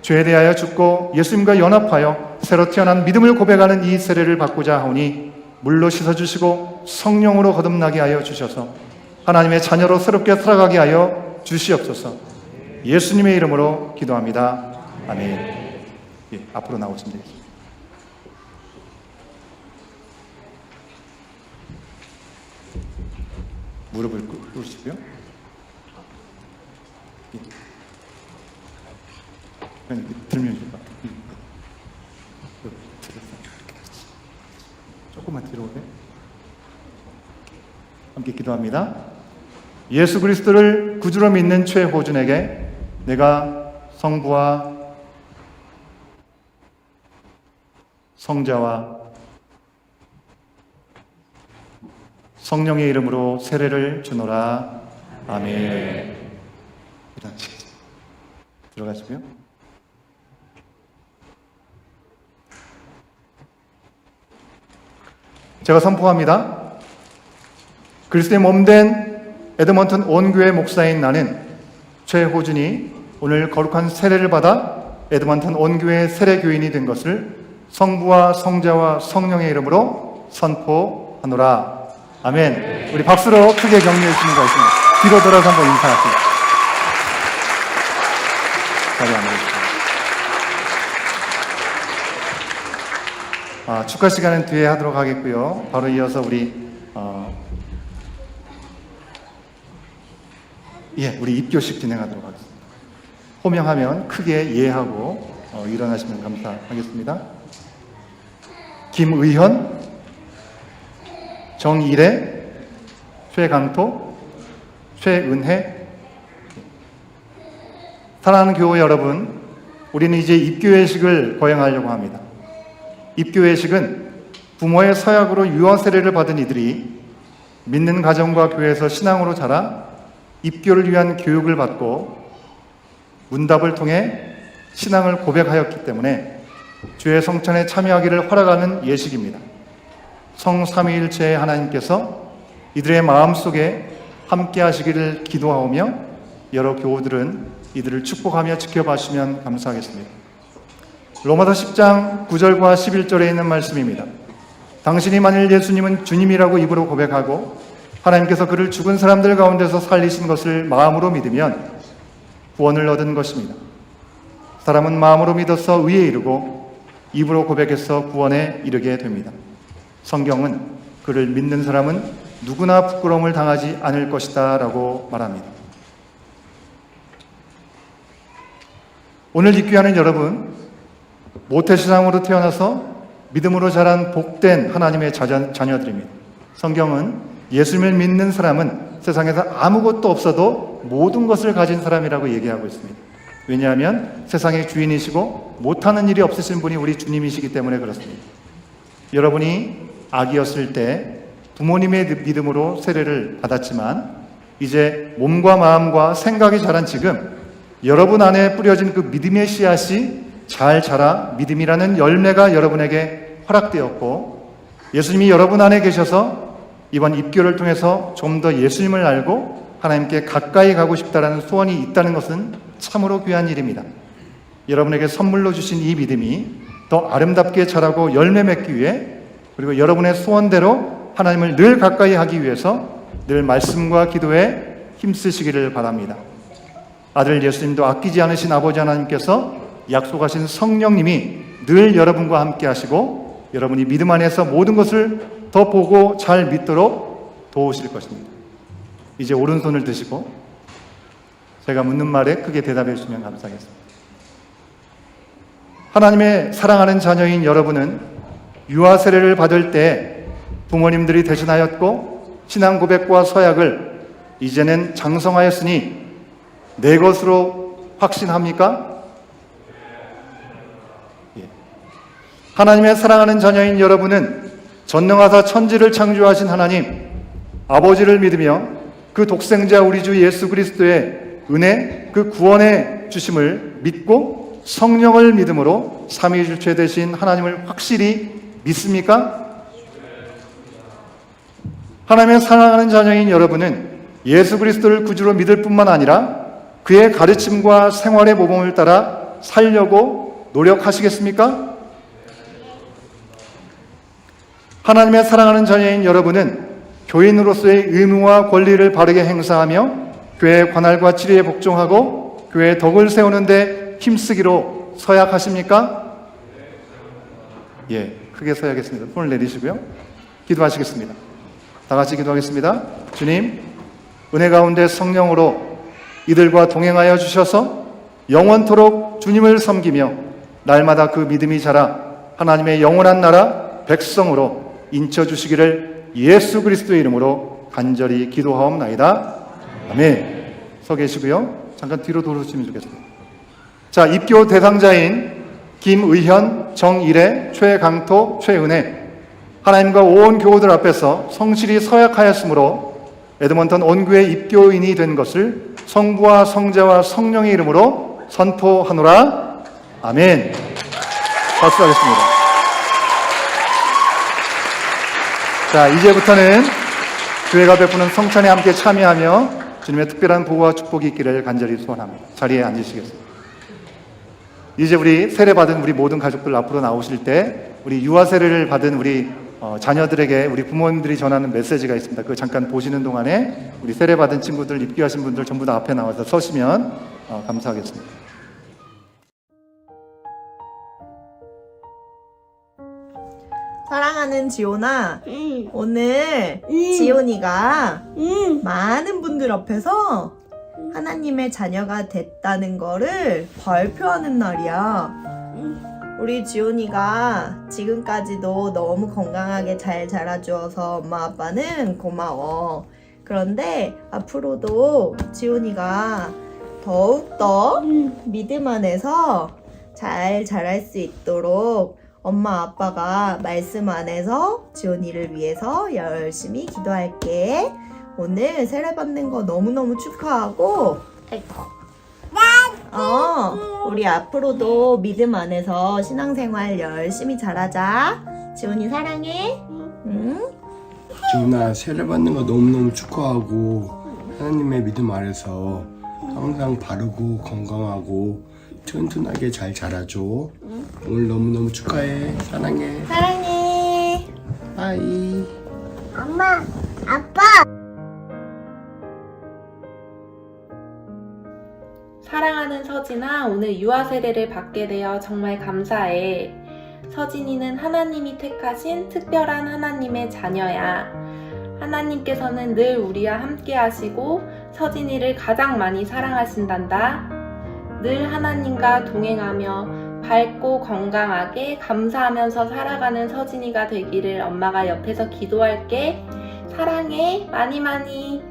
죄에 대하여 죽고 예수님과 연합하여 새로 태어난 믿음을 고백하는 이 세례를 받고자 하오니 물로 씻어주시고 성령으로 거듭나게 하여 주셔서 하나님의 자녀로 새롭게 살아가게 하여 주시옵소서. 예수님의 이름으로 기도합니다. 아멘. 예, 앞으로 나오시면 되겠습니다. 무릎을 꿇으시고요. 예. 그냥 들면 좋을 것 같아요. 조금만 뒤로 오세요. 함께 기도합니다. 예수 그리스도를 구주로 믿는 최호준에게 내가 성부와 성자와 성령의 이름으로 세례를 주노라. 아멘. 들어가시고요. 제가 선포합니다. 그리스도의 몸된 에드먼튼 온교회 목사인 나는 최호준이 오늘 거룩한 세례를 받아 에드먼튼 온교회 세례교인이 된 것을 성부와 성자와 성령의 이름으로 선포하노라. 아멘. 우리 박수로 크게 격려해 주시는 거 있습니다. 뒤로 돌아서 한번 인사하세요. 자리 앉으시죠. 축하 시간은 뒤에 하도록 하겠고요. 바로 이어서 우리 우리 입교식 진행하도록 하겠습니다. 호명하면 크게 예하고 일어나시면 감사하겠습니다. 김의현, 정일애, 최강토, 최은혜. 사랑하는 교회 여러분, 우리는 이제 입교회식을 거행하려고 합니다. 입교회식은 부모의 서약으로 유아 세례를 받은 이들이 믿는 가정과 교회에서 신앙으로 자라 입교를 위한 교육을 받고 문답을 통해 신앙을 고백하였기 때문에 주의 성찬에 참여하기를 허락하는 예식입니다. 성삼위일체의 하나님께서 이들의 마음속에 함께 하시기를 기도하오며 여러 교우들은 이들을 축복하며 지켜봐주시면 감사하겠습니다. 로마서 10장 9절과 11절에 있는 말씀입니다. 당신이 만일 예수님은 주님이라고 입으로 고백하고 하나님께서 그를 죽은 사람들 가운데서 살리신 것을 마음으로 믿으면 구원을 얻은 것입니다. 사람은 마음으로 믿어서 의에 이르고 입으로 고백해서 구원에 이르게 됩니다. 성경은 그를 믿는 사람은 누구나 부끄러움을 당하지 않을 것이다 라고 말합니다. 오늘 입교하는 여러분, 모태신앙으로 태어나서 믿음으로 자란 복된 하나님의 자녀들입니다. 성경은 예수님을 믿는 사람은 세상에서 아무것도 없어도 모든 것을 가진 사람이라고 얘기하고 있습니다. 왜냐하면 세상의 주인이시고 못하는 일이 없으신 분이 우리 주님이시기 때문에 그렇습니다. 여러분이 아기였을 때 부모님의 믿음으로 세례를 받았지만 이제 몸과 마음과 생각이 자란 지금 여러분 안에 뿌려진 그 믿음의 씨앗이 잘 자라 믿음이라는 열매가 여러분에게 허락되었고 예수님이 여러분 안에 계셔서 이번 입교를 통해서 좀 더 예수님을 알고 하나님께 가까이 가고 싶다라는 소원이 있다는 것은 참으로 귀한 일입니다. 여러분에게 선물로 주신 이 믿음이 더 아름답게 자라고 열매 맺기 위해 그리고 여러분의 소원대로 하나님을 늘 가까이 하기 위해서 늘 말씀과 기도에 힘쓰시기를 바랍니다. 아들 예수님도 아끼지 않으신 아버지 하나님께서 약속하신 성령님이 늘 여러분과 함께 하시고 여러분이 믿음 안에서 모든 것을 더 보고 잘 믿도록 도우실 것입니다. 이제 오른손을 드시고 제가 묻는 말에 크게 대답해 주시면 감사하겠습니다. 하나님의 사랑하는 자녀인 여러분은 유아 세례를 받을 때 부모님들이 대신하였고 신앙 고백과 서약을 이제는 장성하였으니 내 것으로 확신합니까? 하나님의 사랑하는 자녀인 여러분은 전능하사 천지를 창조하신 하나님 아버지를 믿으며 그 독생자 우리 주 예수 그리스도의 은혜, 그 구원의 주심을 믿고 성령을 믿음으로 삼위일체 되신 하나님을 확실히 믿습니까? 하나님의 사랑하는 자녀인 여러분은 예수 그리스도를 구주로 믿을 뿐만 아니라 그의 가르침과 생활의 모범을 따라 살려고 노력하시겠습니까? 하나님의 사랑하는 자녀인 여러분은 교인으로서의 의무와 권리를 바르게 행사하며 교회의 관할과 지리에 복종하고 교회의 덕을 세우는 데 힘쓰기로 서약하십니까? 예, 크게 서약했습니다. 손을 내리시고요. 기도하시겠습니다. 다 같이 기도하겠습니다. 주님, 은혜 가운데 성령으로 이들과 동행하여 주셔서 영원토록 주님을 섬기며 날마다 그 믿음이 자라 하나님의 영원한 나라 백성으로 인쳐주시기를 예수 그리스도의 이름으로 간절히 기도하옵나이다. 아멘. 서 계시고요. 잠깐 뒤로 돌아오시면 좋겠습니다. 자, 입교 대상자인 김의현, 정일애, 최강토, 최은혜 하나님과 온 교우들 앞에서 성실히 서약하였으므로 에드먼턴 온교회 입교인이 된 것을 성부와 성자와 성령의 이름으로 선포하노라. 아멘. 박수하겠습니다. 자, 이제부터는 교회가 베푸는 성찬에 함께 참여하며 주님의 특별한 보호와 축복이 있기를 간절히 소원합니다. 자리에 앉으시겠습니다. 이제 우리 세례받은 우리 모든 가족들 앞으로 나오실 때 우리 유아 세례를 받은 우리 자녀들에게 우리 부모님들이 전하는 메시지가 있습니다. 그거 잠깐 보시는 동안에 우리 세례받은 친구들, 입교하신 분들 전부 다 앞에 나와서 서시면 감사하겠습니다. 사랑하는 지온아, 오늘 지온이가 많은 분들 앞에서 하나님의 자녀가 됐다는 거를 발표하는 날이야. 우리 지온이가 지금까지도 너무 건강하게 잘 자라주어서 엄마 아빠는 고마워. 그런데 앞으로도 지온이가 더욱더 믿음 안에서 잘 자랄 수 있도록 엄마 아빠가 말씀 안에서 지온이를 위해서 열심히 기도할게. 오늘 세례받는 거 너무너무 축하하고 우리 앞으로도 믿음 안에서 신앙생활 열심히 잘하자. 지온이 사랑해. 지훈아, 세례받는 거 너무너무 축하하고 하나님의 믿음 아래서 항상 바르고 건강하고 튼튼하게 잘 자라줘. 오늘 너무너무 축하해. 사랑해. 사랑해. 빠이. 엄마, 아빠. 사랑하는 서진아, 오늘 유아 세례를 받게 되어 정말 감사해. 서진이는 하나님이 택하신 특별한 하나님의 자녀야. 하나님께서는 늘 우리와 함께 하시고 서진이를 가장 많이 사랑하신단다. 늘 하나님과 동행하며 밝고 건강하게 감사하면서 살아가는 서진이가 되기를 엄마가 옆에서 기도할게. 사랑해. 많이 많이.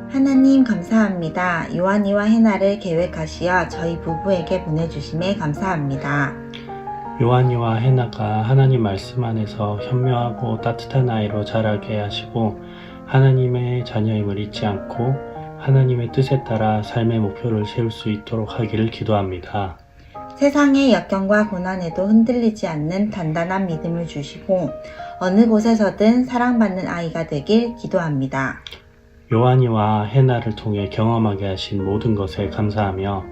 하나님 감사합니다. 요한이와 해나를 계획하시어 저희 부부에게 보내주심에 감사합니다. 요한이와 해나가 하나님 말씀 안에서 현명하고 따뜻한 아이로 자라게 하시고 하나님의 자녀임을 잊지 않고 하나님의 뜻에 따라 삶의 목표를 세울 수 있도록 하기를 기도합니다. 세상의 역경과 고난에도 흔들리지 않는 단단한 믿음을 주시고 어느 곳에서든 사랑받는 아이가 되길 기도합니다. 요한이와 해나를 통해 경험하게 하신 모든 것에 감사하며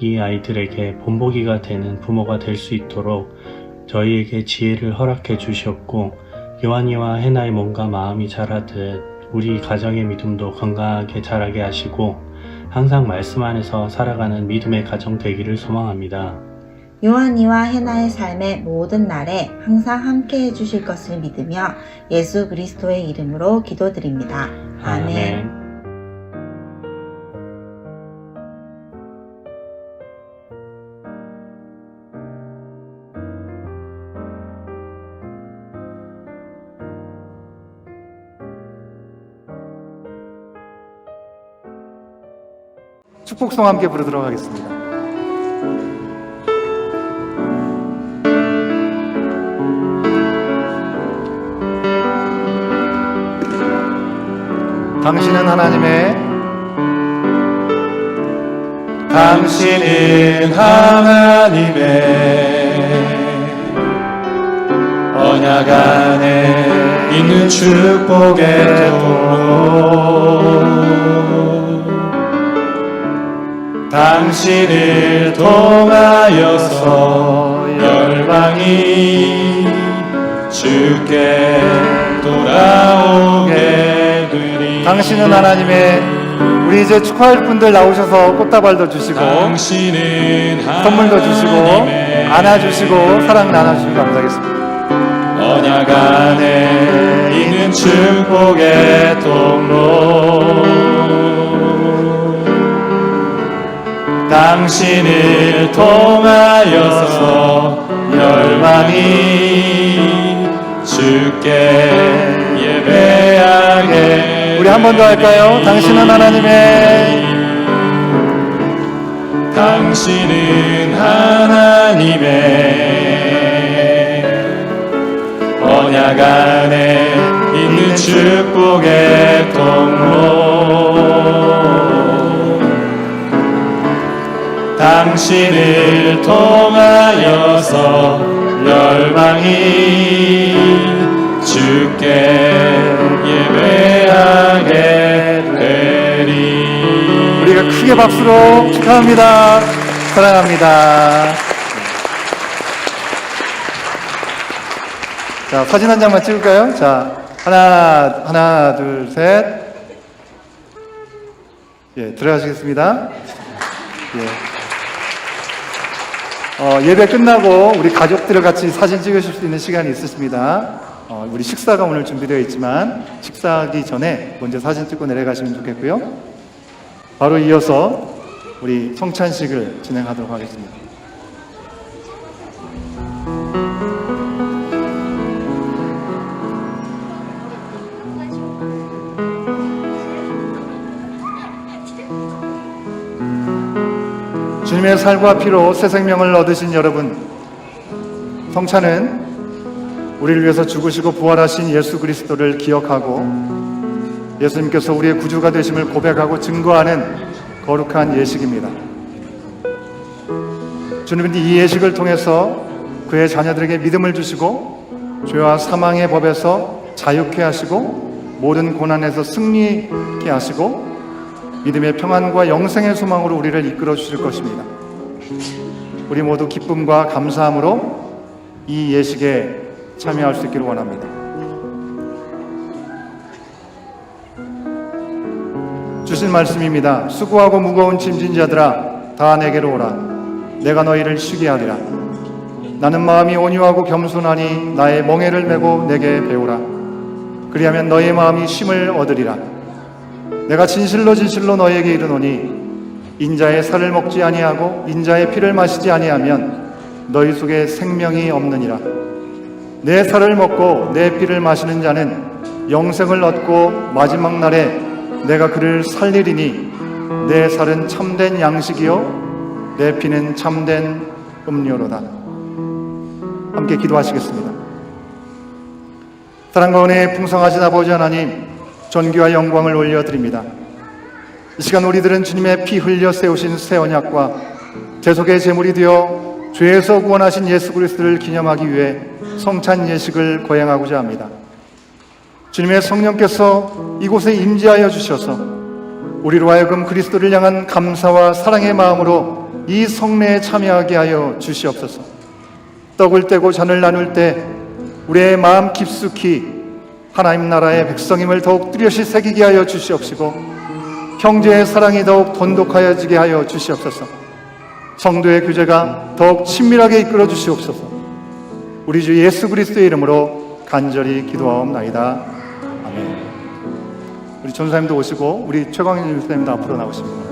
이 아이들에게 본보기가 되는 부모가 될 수 있도록 저희에게 지혜를 허락해 주셨고 요한이와 해나의 몸과 마음이 자라듯 우리 가정의 믿음도 건강하게 자라게 하시고 항상 말씀 안에서 살아가는 믿음의 가정 되기를 소망합니다. 요한이와 해나의 삶의 모든 날에 항상 함께 해주실 것을 믿으며 예수 그리스도의 이름으로 기도드립니다. 아멘. 축복송 함께 부르도록 하겠습니다. 당신은 하나님의 언약 안에 있는 축복의 통로 당신을 통하여서 열방이 주께 돌아오게 되리. 당신은 하나님의, 우리 이제 축하할 분들 나오셔서 꽃다발도 주시고 선물도 주시고 안아주시고 사랑 나눠주시고 감사하겠습니다. 언약 안에 있는 축복의 통로 당신을 통하여서 열방이 주께 예배하게. 우리 한 번 더 할까요? 당신은 하나님의 언약 안에 있는 축복의 통로 당신을 통하여서 열방이 주께 예배하게 되리. 우리가 크게 박수로 축하합니다. 사랑합니다. 자, 사진 한 장만 찍을까요? 자, 하나, 둘, 셋. 예, 들어가시겠습니다. 예. 예배 끝나고 우리 가족들 같이 사진 찍으실 수 있는 시간이 있으십니다. 우리 식사가 오늘 준비되어 있지만 식사하기 전에 먼저 사진 찍고 내려가시면 좋겠고요. 바로 이어서 우리 성찬식을 진행하도록 하겠습니다. 주님의 살과 피로 새 생명을 얻으신 여러분, 성찬은 우리를 위해서 죽으시고 부활하신 예수 그리스도를 기억하고 예수님께서 우리의 구주가 되심을 고백하고 증거하는 거룩한 예식입니다. 주님은 이 예식을 통해서 그의 자녀들에게 믿음을 주시고 죄와 사망의 법에서 자유케 하시고 모든 고난에서 승리케 하시고 믿음의 평안과 영생의 소망으로 우리를 이끌어 주실 것입니다. 우리 모두 기쁨과 감사함으로 이 예식에 참여할 수 있기를 원합니다. 주신 말씀입니다. 수고하고 무거운 짐진 자들아 다 내게로 오라. 내가 너희를 쉬게 하리라. 나는 마음이 온유하고 겸손하니 나의 멍에를 메고 내게 배우라. 그리하면 너희의 마음이 쉼을 얻으리라. 내가 진실로 진실로 너희에게 이르노니 인자의 살을 먹지 아니하고 인자의 피를 마시지 아니하면 너희 속에 생명이 없느니라. 내 살을 먹고 내 피를 마시는 자는 영생을 얻고 마지막 날에 내가 그를 살리리니 내 살은 참된 양식이요 내 피는 참된 음료로다. 함께 기도하시겠습니다. 사랑과 은혜에 풍성하신 아버지 하나님, 존귀와 영광을 올려드립니다. 이 시간 우리들은 주님의 피 흘려 세우신 새 언약과 대속의 제물이 되어 죄에서 구원하신 예수 그리스도를 기념하기 위해 성찬 예식을 거행하고자 합니다. 주님의 성령께서 이곳에 임재하여 주셔서 우리로 하여금 그리스도를 향한 감사와 사랑의 마음으로 이 성례에 참여하게 하여 주시옵소서. 떡을 떼고 잔을 나눌 때 우리의 마음 깊숙이 하나님 나라의 백성임을 더욱 뚜렷이 새기게 하여 주시옵시고 형제의 사랑이 더욱 돈독하여지게 하여 주시옵소서. 성도의 교제가 더욱 친밀하게 이끌어 주시옵소서. 우리 주 예수 그리스도의 이름으로 간절히 기도하옵나이다. 아멘. 우리 전사님도 오시고 우리 최광인 집사님도 앞으로 나오십니다.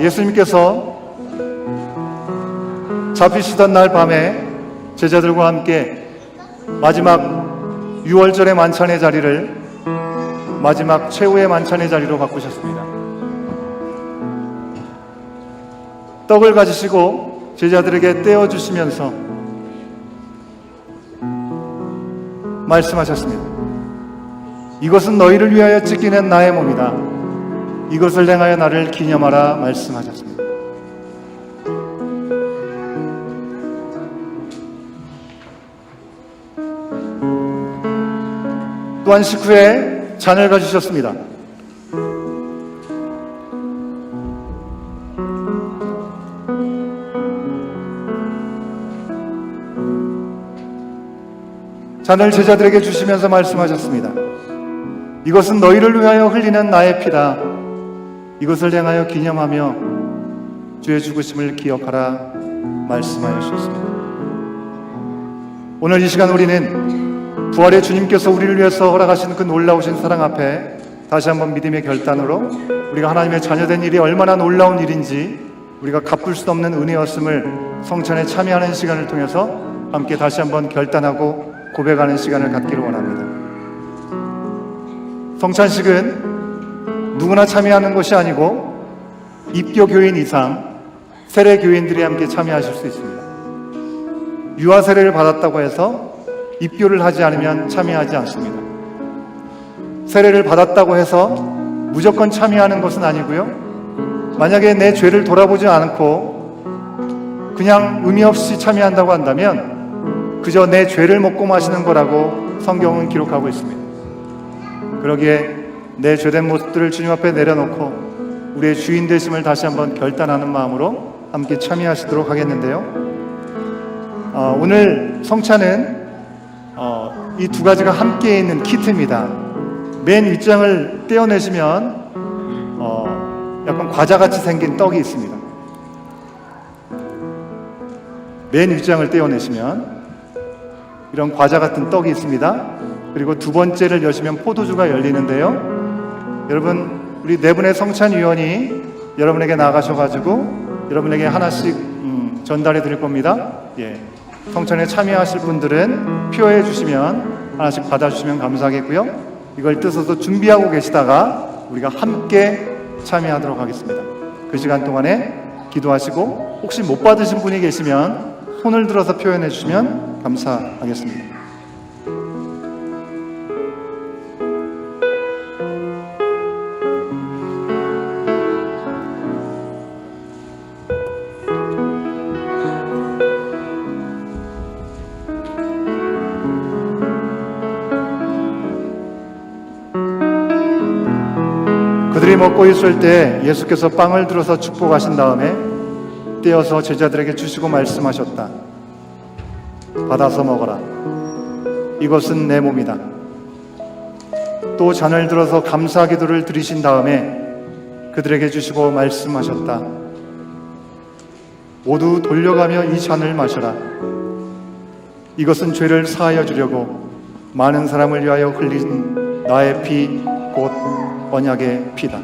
예수님께서 잡히시던 날 밤에 제자들과 함께 마지막 6월절의 만찬의 자리를 마지막 최후의 만찬의 자리로 바꾸셨습니다. 떡을 가지시고 제자들에게 떼어주시면서 말씀하셨습니다. 이것은 너희를 위하여 찢기는 나의 몸이다. 이것을 행하여 나를 기념하라 말씀하셨습니다. 또한 식후에 잔을 가지셨습니다. 잔을 제자들에게 주시면서 말씀하셨습니다. 이것은 너희를 위하여 흘리는 나의 피다. 이것을 행하여 기념하며 주의 죽으심을 기억하라 말씀하셨습니다. 오늘 이 시간 우리는 부활의 주님께서 우리를 위해서 허락하신 그 놀라우신 사랑 앞에 다시 한번 믿음의 결단으로 우리가 하나님의 자녀된 일이 얼마나 놀라운 일인지, 우리가 갚을 수 없는 은혜였음을 성찬에 참여하는 시간을 통해서 함께 다시 한번 결단하고 고백하는 시간을 갖기를 원합니다. 성찬식은 누구나 참여하는 것이 아니고 입교 교인 이상 세례 교인들이 함께 참여하실 수 있습니다. 유아 세례를 받았다고 해서 입교를 하지 않으면 참여하지 않습니다. 세례를 받았다고 해서 무조건 참여하는 것은 아니고요. 만약에 내 죄를 돌아보지 않고 그냥 의미 없이 참여한다고 한다면 그저 내 죄를 먹고 마시는 거라고 성경은 기록하고 있습니다. 그러기에 내 죄된 모습들을 주님 앞에 내려놓고 우리의 주인 되심을 다시 한번 결단하는 마음으로 함께 참여하시도록 하겠는데요. 오늘 성찬은 이 두 가지가 함께 있는 키트입니다. 맨 윗장을 떼어내시면 약간 과자같이 생긴 떡이 있습니다. 맨 윗장을 떼어내시면 이런 과자 같은 떡이 있습니다. 그리고 두 번째를 여시면 포도주가 열리는데요. 여러분, 우리 네 분의 성찬위원이 여러분에게 나가셔가지고 여러분에게 하나씩 전달해 드릴 겁니다. 성찬에 참여하실 분들은 표해 주시면 하나씩 받아주시면 감사하겠고요. 이걸 뜯어서 준비하고 계시다가 우리가 함께 참여하도록 하겠습니다. 그 시간 동안에 기도하시고 혹시 못 받으신 분이 계시면 손을 들어서 표현해 주시면 감사하겠습니다. 그들이 먹고 있을 때 예수께서 빵을 들어서 축복하신 다음에 떼어서 제자들에게 주시고 말씀하셨다. 받아서 먹어라. 이것은 내 몸이다. 또 잔을 들어서 감사 기도를 드리신 다음에 그들에게 주시고 말씀하셨다. 모두 돌려가며 이 잔을 마셔라. 이것은 죄를 사하여 주려고 많은 사람을 위하여 흘린 나의 피, 곧 언약의 피다.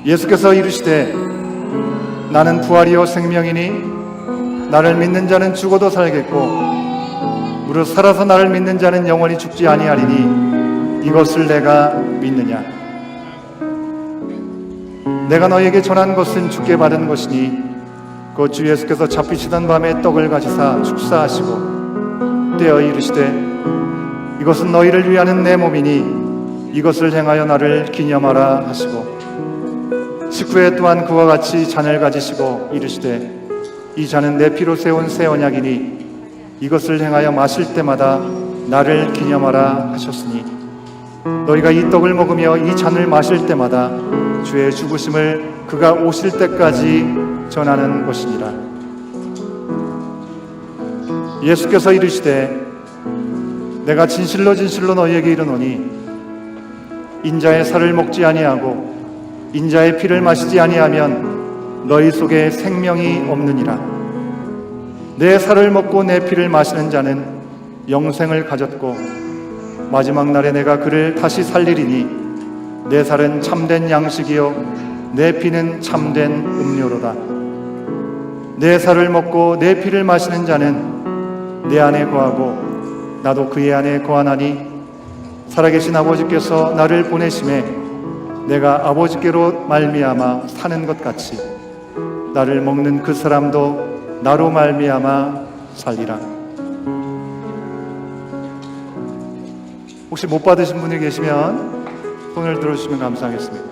예수께서 이르시되 나는 부활이요 생명이니 나를 믿는 자는 죽어도 살겠고 무릇 살아서 나를 믿는 자는 영원히 죽지 아니하리니 이것을 내가 믿느냐. 내가 너에게 전한 것은 주께 받은 것이니 그 주 예수께서 잡히시던 밤에 떡을 가지사 축사하시고 떼어 이르시되 이것은 너희를 위하는 내 몸이니 이것을 행하여 나를 기념하라 하시고 식후에 또한 그와 같이 잔을 가지시고 이르시되 이 잔은 내 피로 세운 새 언약이니 이것을 행하여 마실 때마다 나를 기념하라 하셨으니 너희가 이 떡을 먹으며 이 잔을 마실 때마다 주의 죽으심을 그가 오실 때까지 전하는 것이니라. 예수께서 이르시되 내가 진실로 진실로 너희에게 이르노니 인자의 살을 먹지 아니하고 인자의 피를 마시지 아니하면 너희 속에 생명이 없느니라. 내 살을 먹고 내 피를 마시는 자는 영생을 가졌고 마지막 날에 내가 그를 다시 살리리니 내 살은 참된 양식이요 내 피는 참된 음료로다. 내 살을 먹고 내 피를 마시는 자는 내 안에 거하고 나도 그의 안에 거하나니 살아계신 아버지께서 나를 보내심에 내가 아버지께로 말미암아 사는 것 같이 나를 먹는 그 사람도 나로 말미암아 살리라. 혹시 못 받으신 분이 계시면 손을 들어주시면 감사하겠습니다.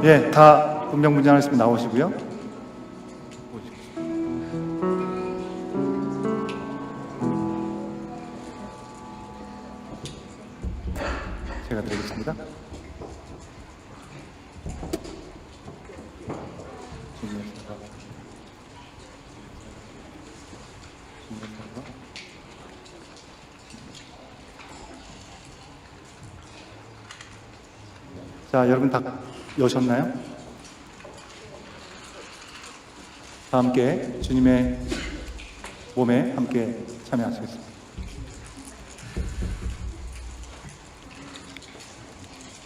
예, 다 분명문장하시면 나오시고요. 제가 드리겠습니다. 자, 여러분 다 여셨나요? 다 함께 주님의 몸에 함께 참여하시겠습니다.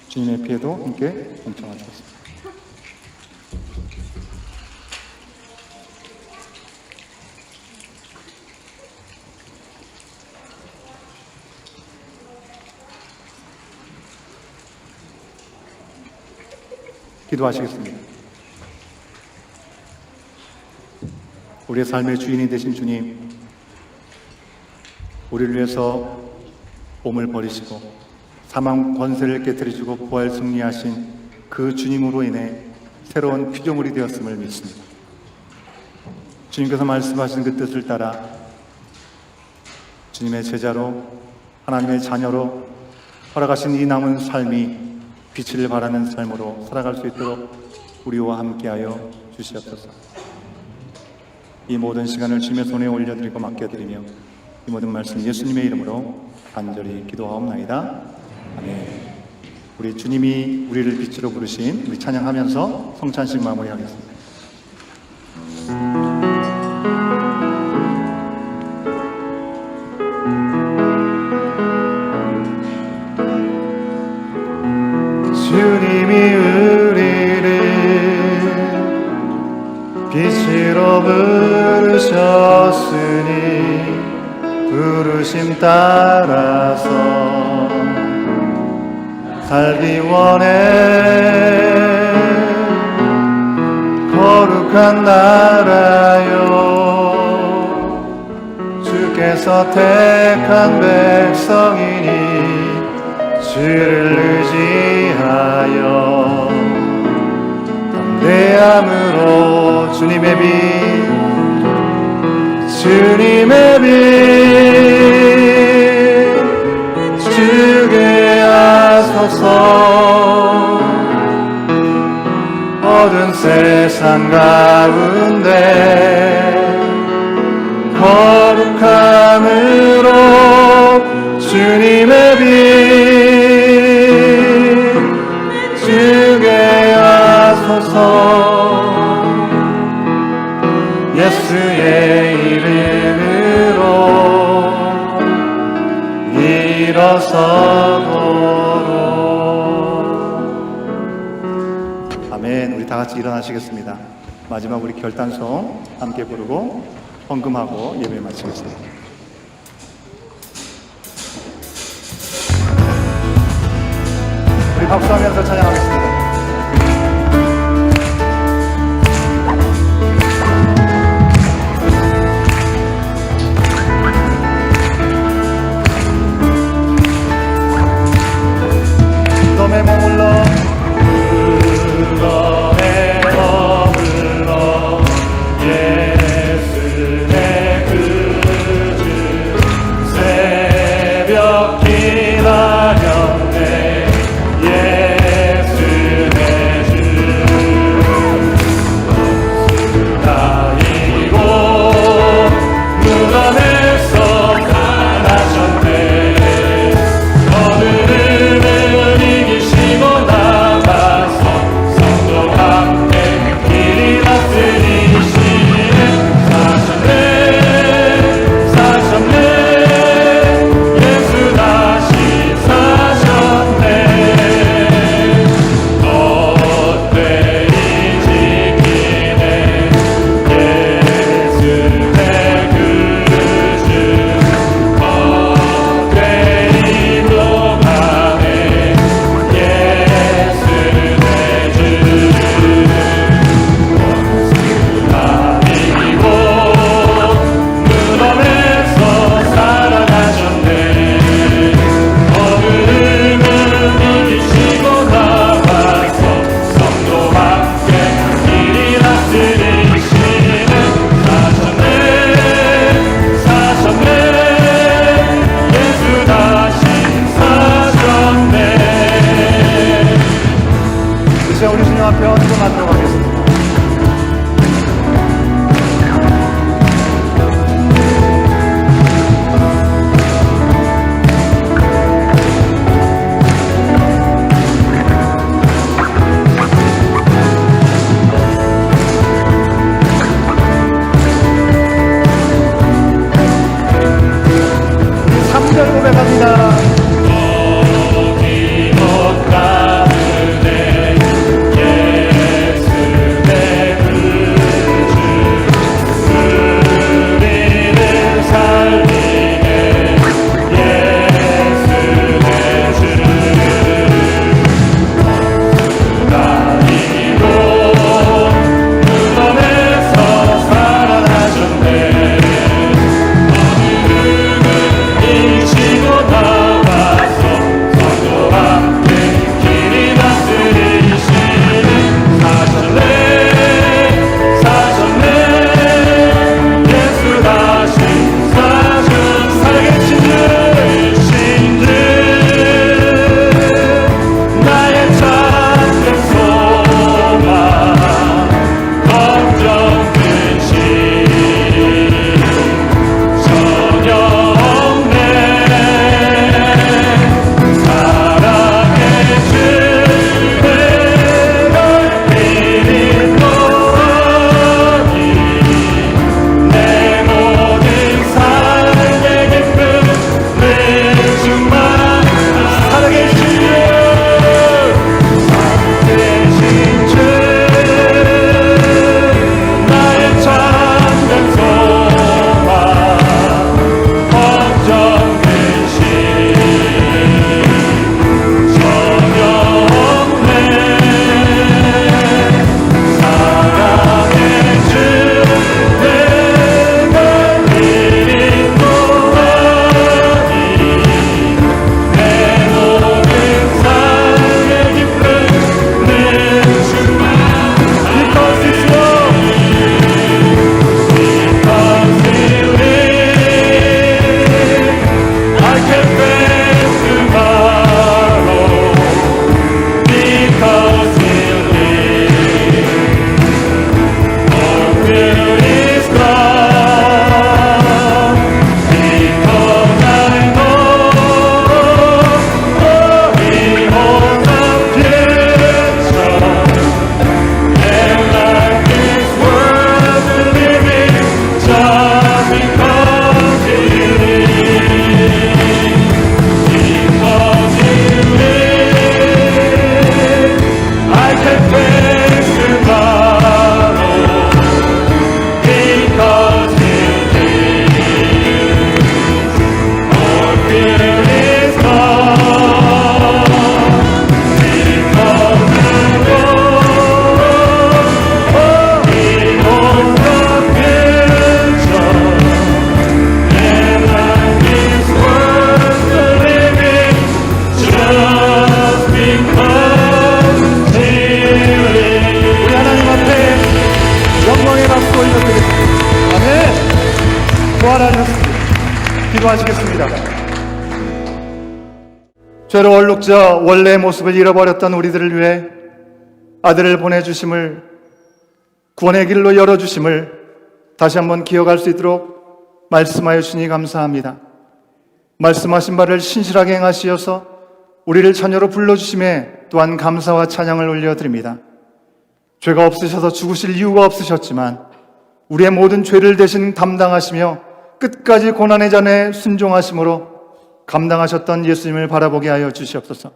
주님의 피에도 함께 동참하시겠습니다. 기도하시겠습니다. 우리의 삶의 주인이 되신 주님, 우리를 위해서 몸을 버리시고 사망 권세를 깨뜨리시고 부활 승리하신 그 주님으로 인해 새로운 피조물이 되었음을 믿습니다. 주님께서 말씀하신 그 뜻을 따라 주님의 제자로 하나님의 자녀로 허락하신 이 남은 삶이 빛을 발하는 삶으로 살아갈 수 있도록 우리와 함께하여 주시옵소서. 이 모든 시간을 주님의 손에 올려드리고 맡겨드리며 이 모든 말씀 예수님의 이름으로 간절히 기도하옵나이다. 아멘. 우리 주님이 우리를 빛으로 부르신 우리 찬양하면서 성찬식 마무리하겠습니다. 주님이 우리를 빛으로 부르셨으니 부르심 따라서 살기 원해. 거룩한 나라요 주께서 택한 백성이니 주를 의지하여 담대함으로 주님의 빛 주게 하소서. 어두운 세상 가운데 거룩함으로 주님의 빛 주게 하소서. 예수의 이름으로 일어서도록. 아멘. 우리 다 같이 일어나시겠습니다. 마지막 우리 결단송 함께 부르고 헌금하고 예배 마치겠습니다. 우리 박수하면서 찬양하겠습니다. 무덤에 머물러 예수의 그 주 새벽 기다렸네. 예수 기도하시겠습니다. 죄로 얼룩져 원래의 모습을 잃어버렸던 우리들을 위해 아들을 보내주심을, 구원의 길로 열어주심을 다시 한번 기억할 수 있도록 말씀하여 주시니 감사합니다. 말씀하신 바를 신실하게 행하시어서 우리를 자녀로 불러주심에 또한 감사와 찬양을 올려드립니다. 죄가 없으셔서 죽으실 이유가 없으셨지만 우리의 모든 죄를 대신 담당하시며 끝까지 고난의 잔에 순종하심으로 감당하셨던 예수님을 바라보게 하여 주시옵소서.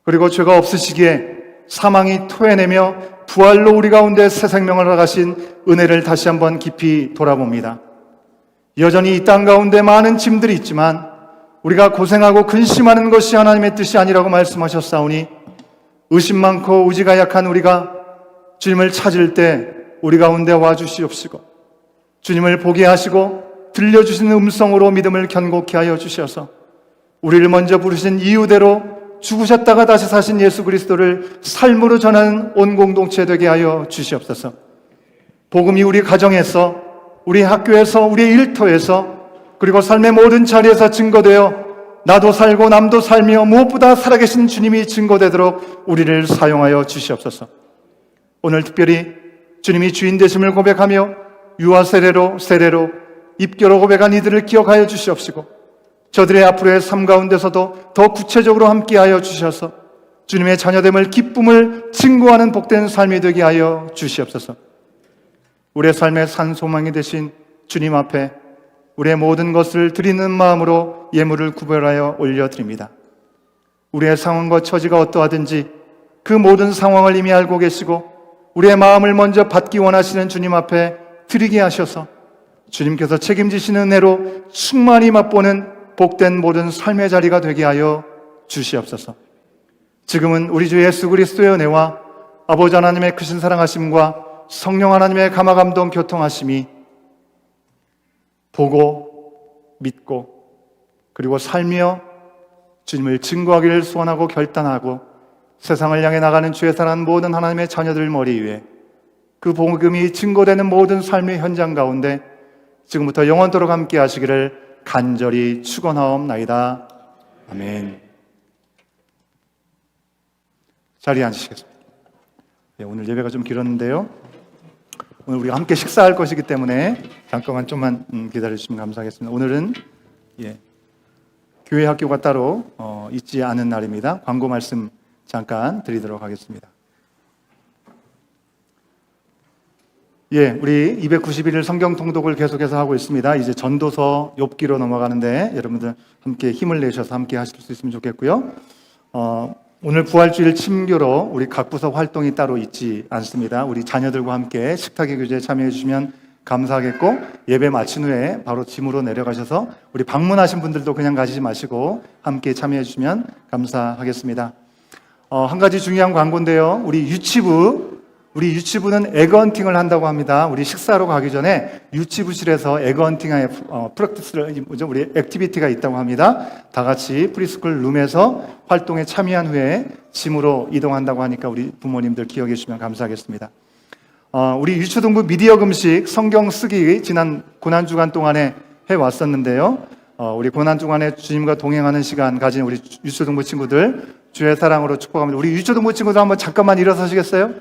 그리고 죄가 없으시기에 사망이 토해내며 부활로 우리 가운데 새 생명을 허락하신 은혜를 다시 한번 깊이 돌아봅니다. 여전히 이 땅 가운데 많은 짐들이 있지만 우리가 고생하고 근심하는 것이 하나님의 뜻이 아니라고 말씀하셨사오니 의심 많고 의지가 약한 우리가 주님을 찾을 때 우리 가운데 와주시옵시고 주님을 보게 하시고 들려주신 음성으로 믿음을 견고케 하여 주셔서 우리를 먼저 부르신 이유대로 죽으셨다가 다시 사신 예수 그리스도를 삶으로 전하는 온 공동체 되게 하여 주시옵소서. 복음이 우리 가정에서, 우리 학교에서, 우리 일터에서, 그리고 삶의 모든 자리에서 증거되어 나도 살고 남도 살며 무엇보다 살아계신 주님이 증거되도록 우리를 사용하여 주시옵소서. 오늘 특별히 주님이 주인 되심을 고백하며 유아 세례로 입교로 고백한 이들을 기억하여 주시옵시고 저들의 앞으로의 삶 가운데서도 더 구체적으로 함께하여 주셔서 주님의 자녀됨을 기쁨을 증거하는 복된 삶이 되게 하여 주시옵소서. 우리의 삶의 산 소망이 되신 주님 앞에 우리의 모든 것을 드리는 마음으로 예물을 구별하여 올려드립니다. 우리의 상황과 처지가 어떠하든지 그 모든 상황을 이미 알고 계시고 우리의 마음을 먼저 받기 원하시는 주님 앞에 드리게 하셔서 주님께서 책임지시는 은혜로 충만히 맛보는 복된 모든 삶의 자리가 되게 하여 주시옵소서. 지금은 우리 주 예수 그리스도의 은혜와 아버지 하나님의 크신 사랑하심과 성령 하나님의 감화감동 교통하심이 보고 믿고 그리고 살며 주님을 증거하기를 소원하고 결단하고 세상을 향해 나가는 주의 사랑하는 모든 하나님의 자녀들 머리 위에 그 복음이 증거되는 모든 삶의 현장 가운데 지금부터 영원토록 함께 하시기를 간절히 축원하옵나이다. 아멘. 자리에 앉으시겠습니다. 네, 오늘 예배가 좀 길었는데요. 오늘 우리가 함께 식사할 것이기 때문에 잠깐만 좀만 기다려주시면 감사하겠습니다. 오늘은 교회 학교가 따로 있지 않은 날입니다. 광고 말씀 잠깐 드리도록 하겠습니다. 우리 291일 성경 통독을 계속해서 하고 있습니다. 이제 전도서 욥기로 넘어가는데 여러분들 함께 힘을 내셔서 함께 하실 수 있으면 좋겠고요. 오늘 부활주일 침교로 우리 각 부서 활동이 따로 있지 않습니다. 우리 자녀들과 함께 식탁의 교제에 참여해 주시면 감사하겠고 예배 마친 후에 바로 짐으로 내려가셔서 우리 방문하신 분들도 그냥 가시지 마시고 함께 참여해 주시면 감사하겠습니다. 한 가지 중요한 광고인데요. 우리 유치부는 에그헌팅을 한다고 합니다. 우리 식사로 가기 전에 유치부실에서 에그헌팅의 프랙티스를 우리 액티비티가 있다고 합니다. 다 같이 프리스쿨 룸에서 활동에 참여한 후에 짐으로 이동한다고 하니까 우리 부모님들 기억해 주시면 감사하겠습니다. 우리 유초등부 미디어 금식 성경 쓰기 지난 고난주간 동안에 해왔었는데요. 우리 고난주간에 주님과 동행하는 시간 가진 우리 유초등부 친구들 주의 사랑으로 축복합니다. 우리 유초등부 친구들 한번 잠깐만 일어서시겠어요?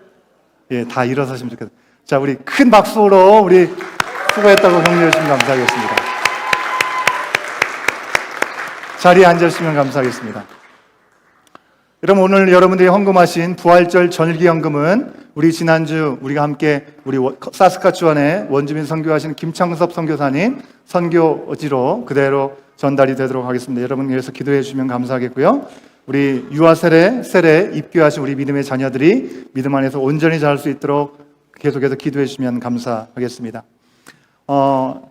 다 일어서시면 좋겠어요. 자, 우리 큰 박수로 우리 수고했다고 격려해 주시면 감사하겠습니다. 자리에 앉으시면 감사하겠습니다. 여러분, 오늘 여러분들이 헌금하신 부활절 전일기헌금은 우리 지난주 우리가 함께 우리 사스카추안에 원주민 선교하시는 김창섭 선교사님 선교지로 그대로 전달이 되도록 하겠습니다. 여러분 위해서 기도해 주시면 감사하겠고요. 우리 유아 세례 입교하신 우리 믿음의 자녀들이 믿음 안에서 온전히 자랄 수 있도록 계속해서 기도해 주시면 감사하겠습니다.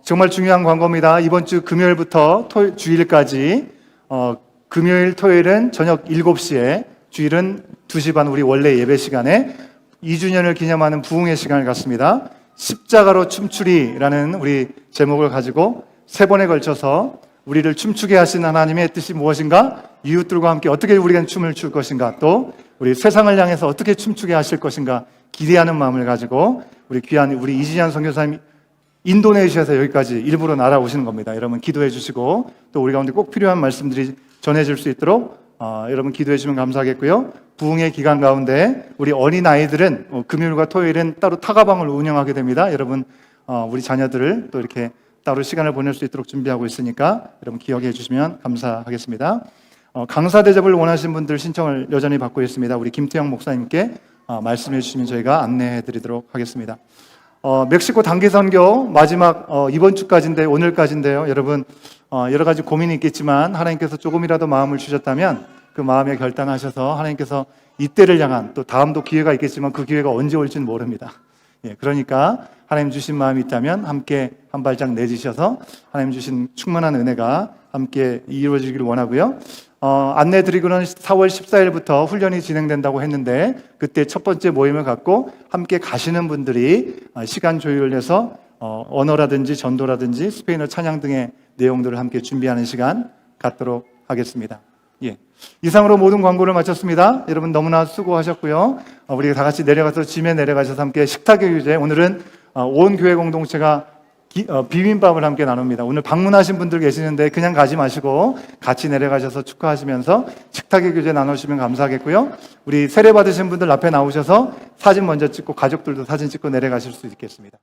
정말 중요한 광고입니다. 이번 주 금요일부터 주일까지 금요일, 토요일은 저녁 7시에 주일은 2시 반 우리 원래 예배 시간에 2주년을 기념하는 부흥의 시간을 갖습니다. 십자가로 춤추리라는 우리 제목을 가지고 3번에 걸쳐서 우리를 춤추게 하신 하나님의 뜻이 무엇인가? 이웃들과 함께 어떻게 우리가 춤을 출 것인가? 또 우리 세상을 향해서 어떻게 춤추게 하실 것인가? 기대하는 마음을 가지고 우리 귀한 우리 이진현 선교사님 인도네시아에서 여기까지 일부러 날아오시는 겁니다. 여러분 기도해 주시고 또 우리 가운데 꼭 필요한 말씀들이 전해질 수 있도록 여러분 기도해 주시면 감사하겠고요. 부흥의 기간 가운데 우리 어린아이들은 금요일과 토요일은 따로 타가방을 운영하게 됩니다. 여러분 우리 자녀들을 또 이렇게 따로 시간을 보낼 수 있도록 준비하고 있으니까 여러분 기억해 주시면 감사하겠습니다. 강사 대접을 원하시는 분들 신청을 여전히 받고 있습니다. 우리 김태형 목사님께 말씀해 주시면 저희가 안내해 드리도록 하겠습니다. 멕시코 단기 선교 마지막 이번 주까지인데 오늘까지인데요. 여러분 여러 가지 고민이 있겠지만 하나님께서 조금이라도 마음을 주셨다면 그 마음에 결단하셔서 하나님께서 이때를 향한 또 다음도 기회가 있겠지만 그 기회가 언제 올지는 모릅니다. 그러니까 하나님 주신 마음이 있다면 함께 한 발짝 내주셔서 하나님 주신 충만한 은혜가 함께 이루어지기를 원하고요. 안내드리고는 4월 14일부터 훈련이 진행된다고 했는데 그때 첫 번째 모임을 갖고 함께 가시는 분들이 시간 조율을 해서 언어라든지 전도라든지 스페인어 찬양 등의 내용들을 함께 준비하는 시간 갖도록 하겠습니다. 이상으로 모든 광고를 마쳤습니다. 여러분 너무나 수고하셨고요. 우리 다 같이 내려가서 짐에 내려가셔서 함께 식탁의 유제, 오늘은 온 교회 공동체가 비빔밥을 함께 나눕니다. 오늘 방문하신 분들 계시는데 그냥 가지 마시고 같이 내려가셔서 축하하시면서 식탁의 교제 나누시면 감사하겠고요. 우리 세례 받으신 분들 앞에 나오셔서 사진 먼저 찍고 가족들도 사진 찍고 내려가실 수 있겠습니다.